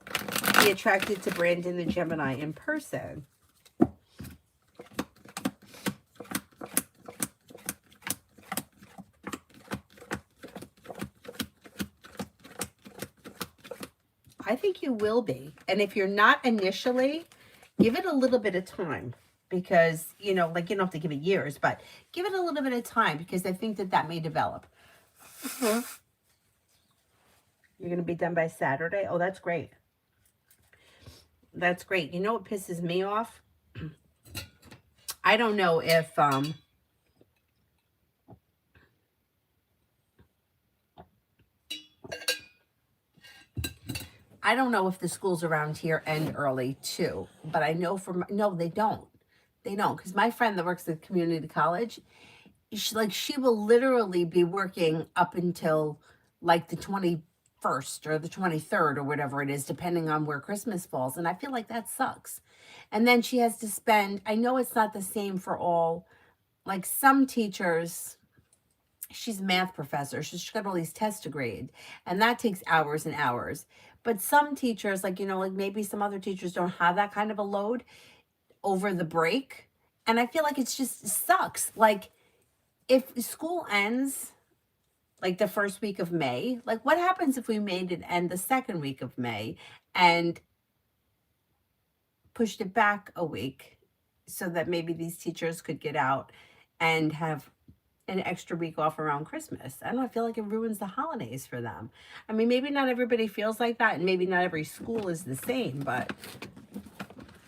be attracted to Brandon the Gemini in person? I think you will be. And if you're not initially, give it a little bit of time. Because, you know, like you don't have to give it years, but give it a little bit of time because I think that that may develop. You're going to be done by Saturday? Oh, that's great. That's great. You know what pisses me off? I don't know if, I don't know if the schools around here end early too, but I know from, no, they don't. They don't, because my friend that works at community college, she will literally be working up until like the 21st or the 23rd or whatever it is, depending on where Christmas falls. And I feel like that sucks. And then she has to spend, I know it's not the same for all, like some teachers, she's a math professor, so she's got all these tests to grade, and that takes hours and hours. But some teachers, like, you know, like maybe some other teachers don't have that kind of a load over the break. And I feel like it's just sucks. Like if school ends like the first week of May, like what happens if we made it end the second week of May and pushed it back a week so that maybe these teachers could get out and have an extra week off around Christmas? I don't know, I feel like it ruins the holidays for them. I mean, maybe not everybody feels like that and maybe not every school is the same, but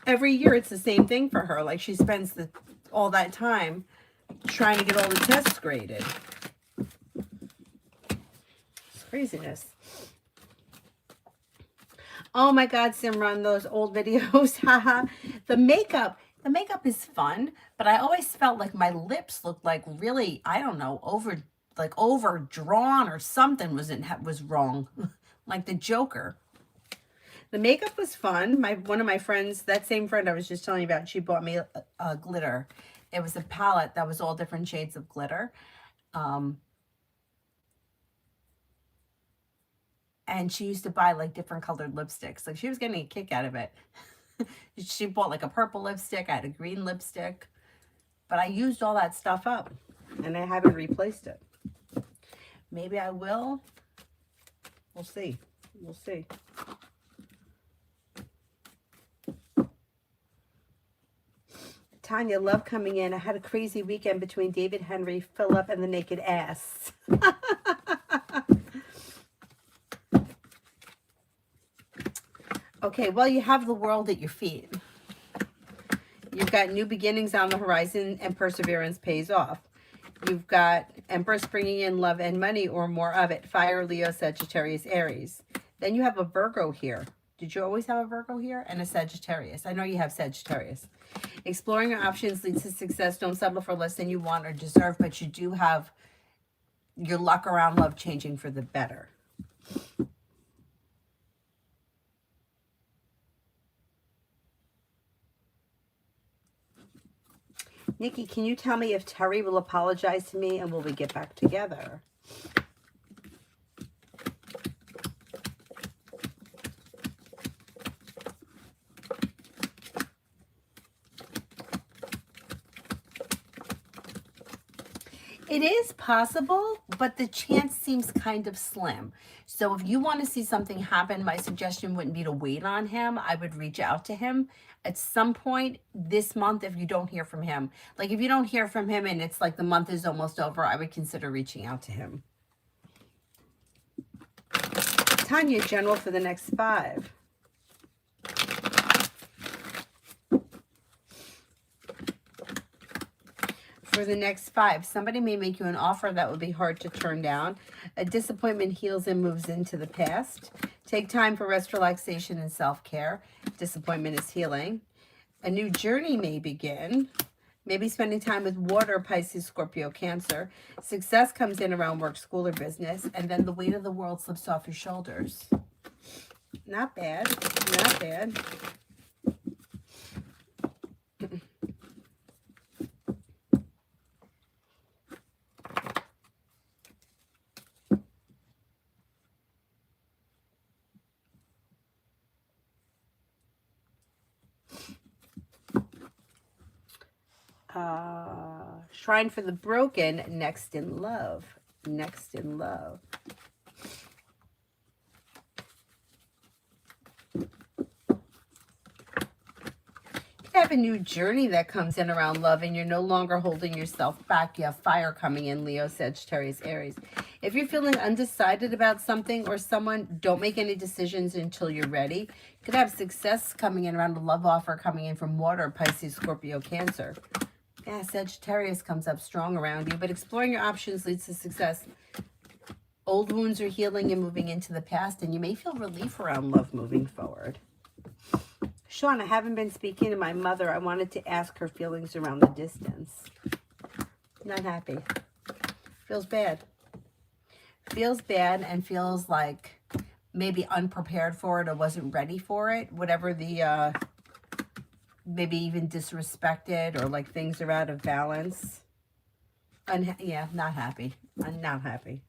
every year it's the same thing for her. Like she spends all that time trying to get all the tests graded. It's craziness. Oh my God, Simran, those old videos. Haha. The makeup is fun, but I always felt like my lips looked like really, I don't know, overdrawn or something was wrong. Like the Joker. The makeup was fun. One of my friends, that same friend I was just telling you about, she bought me a glitter. It was a palette that was all different shades of glitter. And she used to buy like different colored lipsticks. Like she was getting a kick out of it. She bought like a purple lipstick. I had a green lipstick. But I used all that stuff up and I haven't replaced it. Maybe I will. We'll see. We'll see. Tanya, love coming in. I had a crazy weekend between David Henry, Philip, and the naked ass. Okay, well, you have the world at your feet. You've got new beginnings on the horizon and perseverance pays off. You've got Empress bringing in love and money or more of it. Fire, Leo, Sagittarius, Aries. Then you have a Virgo here. Did you always have a Virgo here? And a Sagittarius. I know you have Sagittarius. Exploring your options leads to success. Don't settle for less than you want or deserve, but you do have your luck around love changing for the better. Nikki, can you tell me if Terry will apologize to me and will we get back together? It is possible, but the chance seems kind of slim. So if you want to see something happen, my suggestion wouldn't be to wait on him. I would reach out to him at some point this month if you don't hear from him. Like if you don't hear from him and it's like the month is almost over, I would consider reaching out to him. Tanya, general for the next 5. For the next 5, somebody may make you an offer that would be hard to turn down. A disappointment heals and moves into the past. Take time for rest, relaxation, and self-care. Disappointment is healing. A new journey may begin. Maybe spending time with water, Pisces, Scorpio, Cancer. Success comes in around work, school, or business. And then the weight of the world slips off your shoulders. Not bad. Not bad. Shrine for the broken, next in love. Next in love. You have a new journey that comes in around love and you're no longer holding yourself back. You have fire coming in, Leo, Sagittarius, Aries. If you're feeling undecided about something or someone, don't make any decisions until you're ready. You could have success coming in around a love offer coming in from water, Pisces, Scorpio, Cancer. Yeah, Sagittarius comes up strong around you, but exploring your options leads to success. Old wounds are healing and moving into the past, and you may feel relief around love moving forward. Sean, I haven't been speaking to my mother. I wanted to ask her feelings around the distance. Not happy. Feels bad. Feels bad and feels like maybe unprepared for it or wasn't ready for it. Whatever the, maybe even disrespected or like things are out of balance. Yeah, not happy. I'm not happy.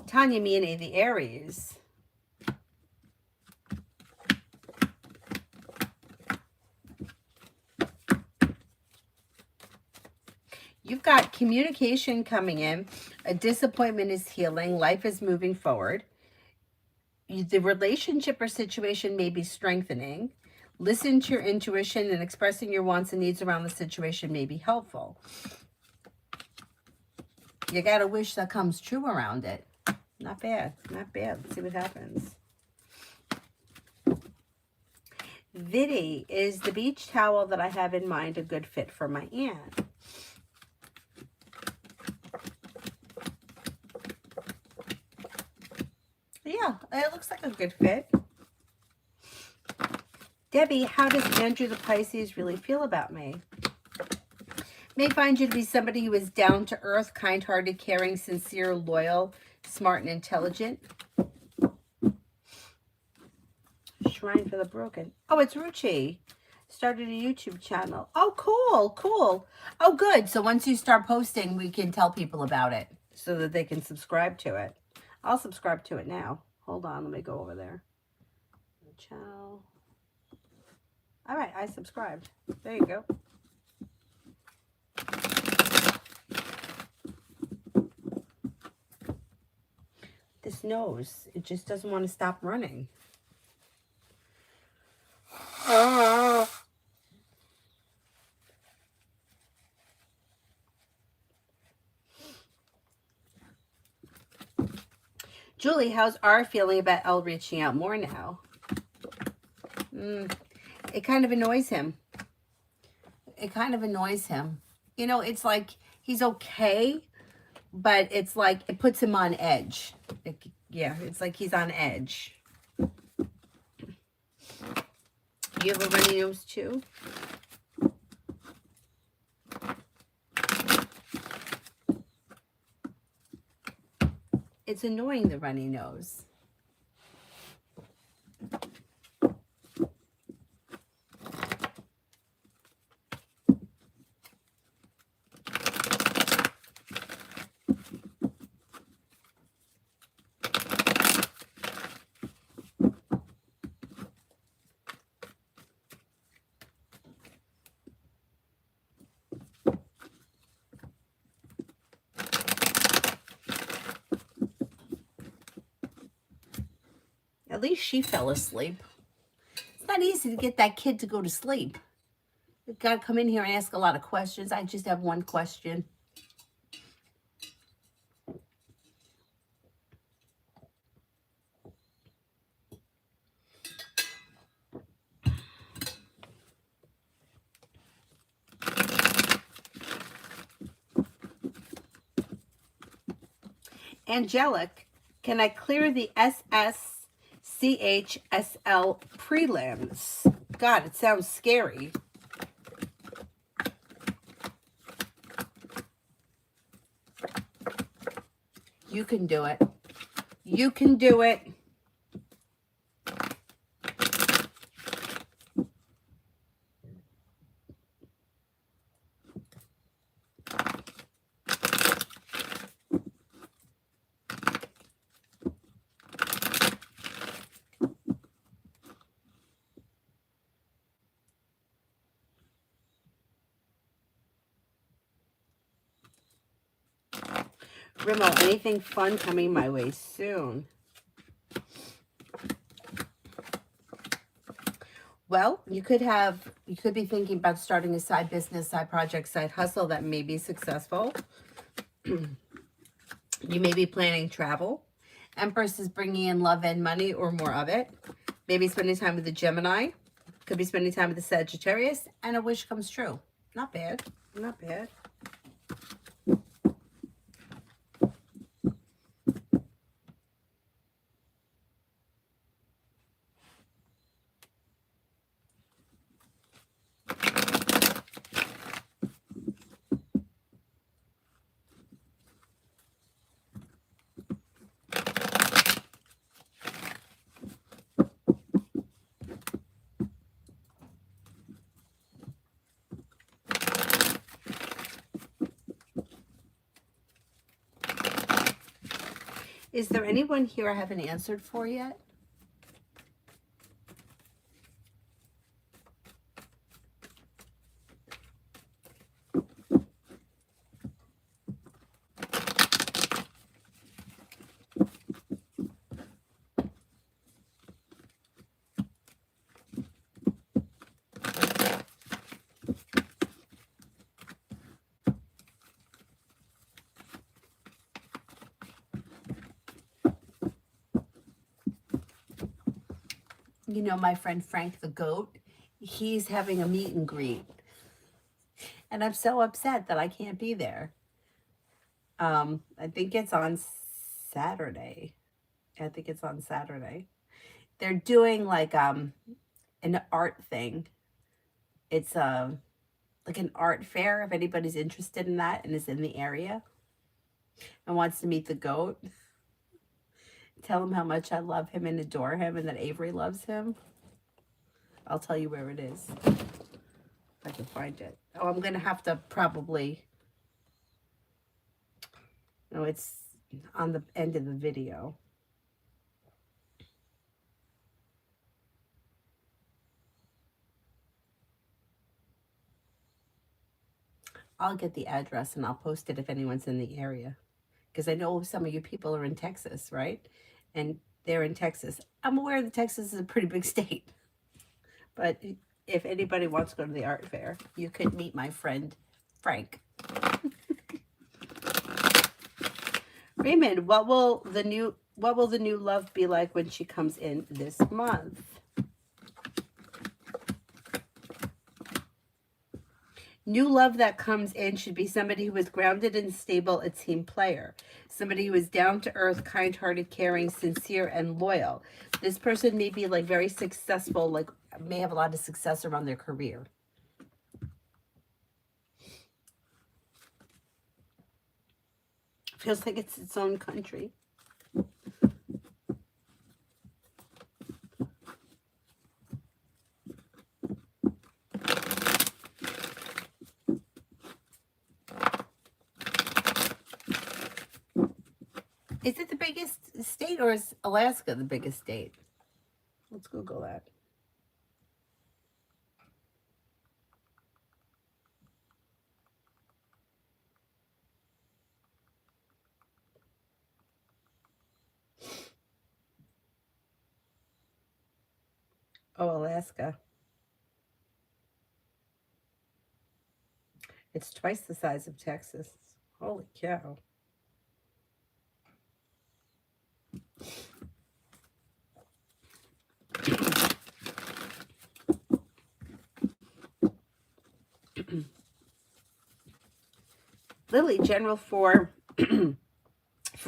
Tanya, me and A, the Aries. You've got communication coming in. A disappointment is healing. Life is moving forward. The relationship or situation may be strengthening. Listen to your intuition and expressing your wants and needs around the situation may be helpful. You got a wish that comes true around it. Not bad. Not bad. Let's see what happens. Viddy, is the beach towel that I have in mind a good fit for my aunt? Yeah, it looks like a good fit. Debbie, how does Andrew the Pisces really feel about me? May find you to be somebody who is down to earth, kind-hearted, caring, sincere, loyal, smart and intelligent. Shrine for the Broken. Oh, it's Ruchi. Started a YouTube channel. Oh, cool, cool. Oh, good. So once you start posting, we can tell people about it so that they can subscribe to it. I'll subscribe to it now. Hold on, let me go over there. Channel. All right, I subscribed. There you go. This nose, it just doesn't want to stop running. Julie, how's R feeling about Elle reaching out more now? It kind of annoys him. It kind of annoys him. You know, it's like he's okay, but it's like it puts him on edge. Yeah, it's like he's on edge. You have a runny nose too? It's annoying, the runny nose. At least she fell asleep. It's not easy to get that kid to go to sleep. You've got to come in here and ask a lot of questions. I just have one question. Angelic, can I clear the SSCHSL prelims? God, it sounds scary. You can do it. You can do it. Rimmel, anything fun coming my way soon? Well, you could be thinking about starting a side business, side project, side hustle that may be successful. You may be planning travel. Empress is bringing in love and money or more of it. Maybe spending time with the Gemini. Could be spending time with the Sagittarius. And a wish comes true. Not bad. Not bad. Is there anyone here I haven't answered for yet? You know, my friend Frank the Goat, he's having a meet and greet. And I'm so upset that I can't be there. I think it's on Saturday. I think it's on Saturday. They're doing like an art thing. It's like an art fair if anybody's interested in that and is in the area and wants to meet the goat. tell him how much I love him and adore him and that Avery loves him? I'll tell you where it is. If I can find it. Oh, I'm going to have to probably... No, it's on the end of the video. I'll get the address and I'll post it if anyone's in the area. Because I know some of you people are in Texas, right? And they're in Texas. I'm aware that Texas is a pretty big state. But if anybody wants to go to the art fair, you could meet my friend, Frank. Raymond, what will the new love be like when she comes in this month? New love that comes in should be somebody who is grounded and stable, a team player. Somebody who is down to earth, kind-hearted, caring, sincere, and loyal. This person may be like very successful, like may have a lot of success around their career. Feels like it's its own country. Is it the biggest state or is Alaska the biggest state? Let's Google that. Oh, Alaska. It's twice the size of Texas. Holy cow. Lily, general for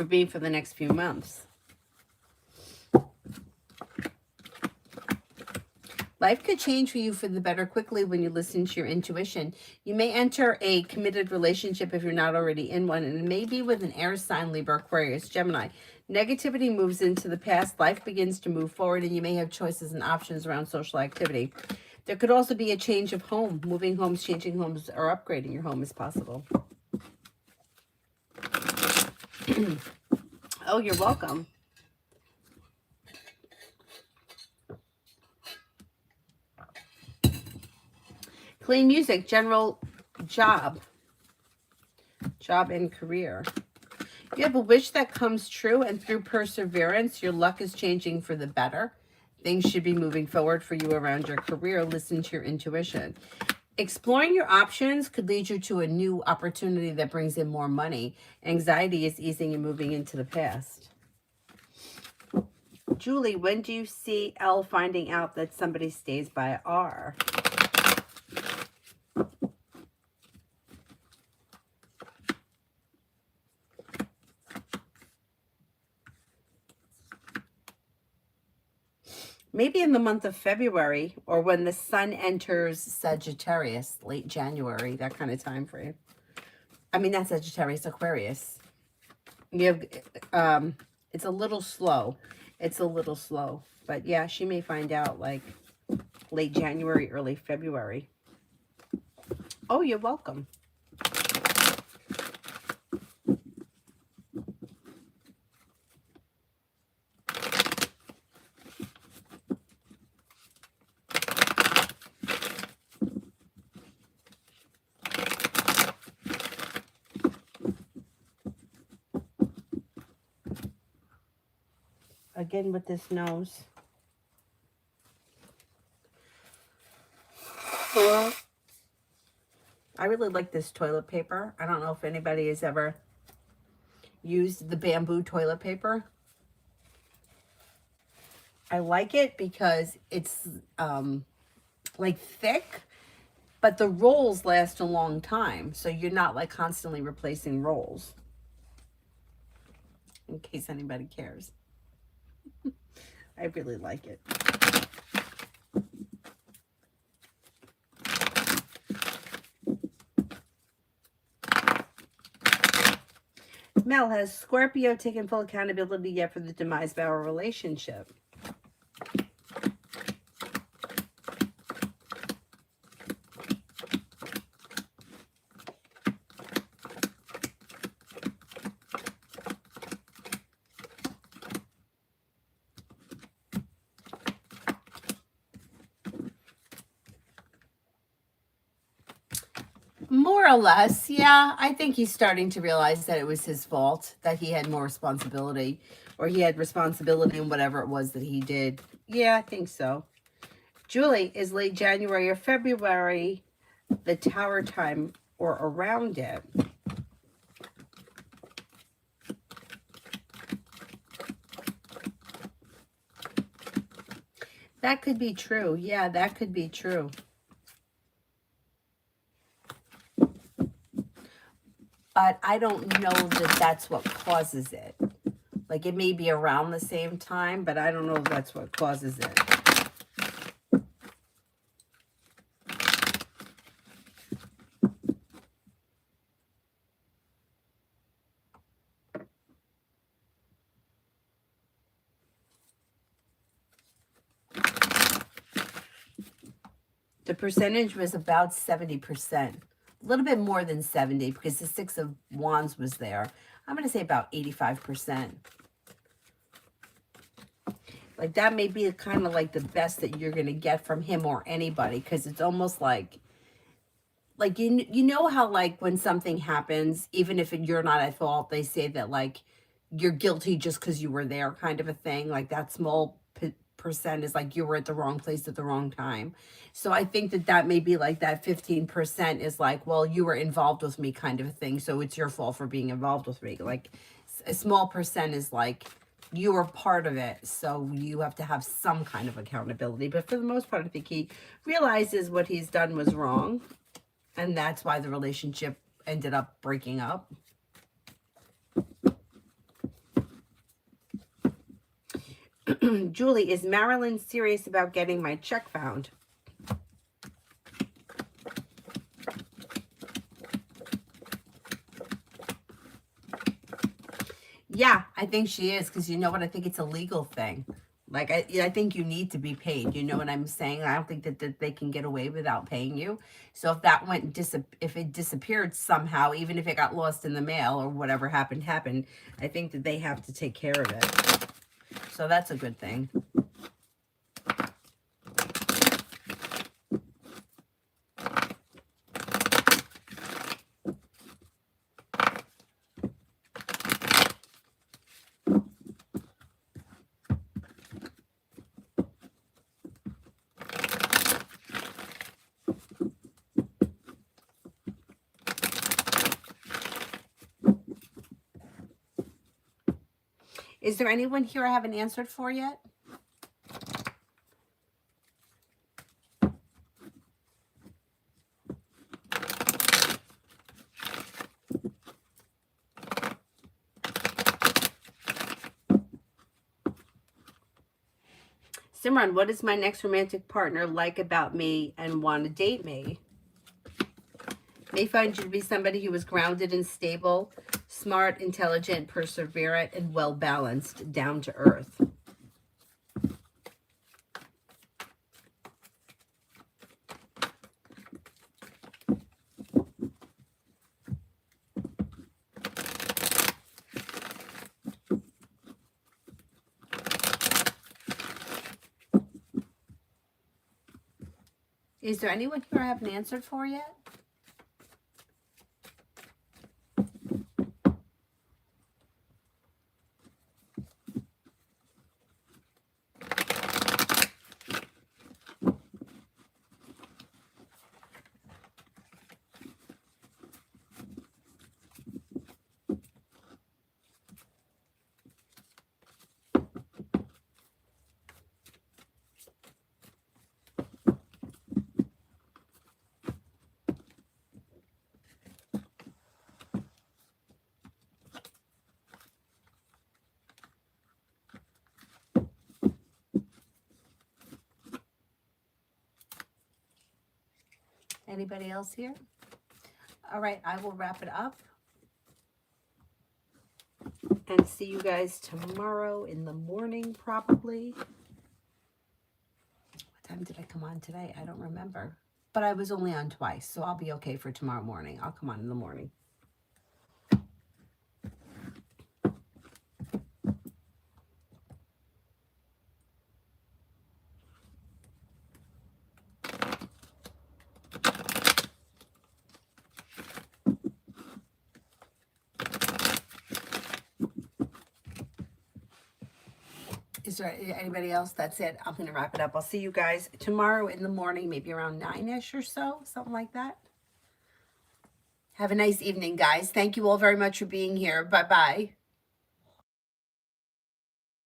being for the next few months. Life could change for you for the better quickly when you listen to your intuition. You may enter a committed relationship if you're not already in one, and it may be with an air sign, Libra, Aquarius, Gemini. Negativity moves into the past. Life begins to move forward, and you may have choices and options around social activity. There could also be a change of home. Moving homes, changing homes, or upgrading your home is possible. Oh, you're welcome. Clean music, general job and career. You have a wish that comes true, and through perseverance, your luck is changing for the better. Things should be moving forward for you around your career. Listen to your intuition. Exploring your options could lead you to a new opportunity that brings in more money. Anxiety is easing and moving into the past. Julie, when do you see L finding out that somebody stays by R? Maybe in the month of February, or when the sun enters Sagittarius, late January, that kind of time frame. I mean, not Sagittarius, Aquarius. You have, it's a little slow. It's a little slow. But yeah, she may find out like late January, early February. Oh, you're welcome. Again with this nose. I really like this toilet paper. I don't know if anybody has ever used the bamboo toilet paper. I like it because it's like thick, but the rolls last a long time. So you're not like constantly replacing rolls. In case anybody cares. I really like it. Mel, has Scorpio taken full accountability yet for the demise of our relationship? More or less, yeah. I think he's starting to realize that it was his fault, that he had more responsibility, or he had responsibility in whatever it was that he did. Yeah, I think so. Julie, is late January or February the tower time or around it? That could be true. Yeah, that could be true. But I don't know that that's what causes it. Like, it may be around the same time, but I don't know if that's what causes it. The percentage was about 70%. A little bit more than 70 because the Six of Wands was there. I'm going to say about 85%. Like, that may be kind of like the best that you're going to get from him or anybody, because it's almost like you know how, like, when something happens, even if you're not at fault, they say that, like, you're guilty just because you were there, kind of a thing. Like, that small percent is like you were at the wrong place at the wrong time. So I think that that may be like that 15% is like, well, you were involved with me, kind of a thing, so it's your fault for being involved with me. Like, a small percent is like you were part of it, so you have to have some kind of accountability. But for the most part, I think he realizes what he's done was wrong, and that's why the relationship ended up breaking up. Julie, is Marilyn serious about getting my check found? Yeah, I think she is, because you know what? I think it's a legal thing. Like, I think you need to be paid. You know what I'm saying? I don't think that they can get away without paying you. So if that went, if it disappeared somehow, even if it got lost in the mail or whatever happened, I think that they have to take care of it. So that's a good thing. Is there anyone here I haven't answered for yet? Simran, what is my next romantic partner like about me and want to date me? May find you to be somebody who is grounded and stable, smart, intelligent, perseverant, and well-balanced, down to earth. Is there anyone here I haven't answered for yet? Anybody else here? All right, I will wrap it up. And see you guys tomorrow in the morning, probably. What time did I come on today? I don't remember. But I was only on twice, so I'll be okay for tomorrow morning. I'll come on in the morning. Is there anybody else? That's it. I'm going to wrap it up. I'll see you guys tomorrow in the morning, maybe around 9-ish or so, something like that. Have a nice evening, guys. Thank you all very much for being here. Bye-bye.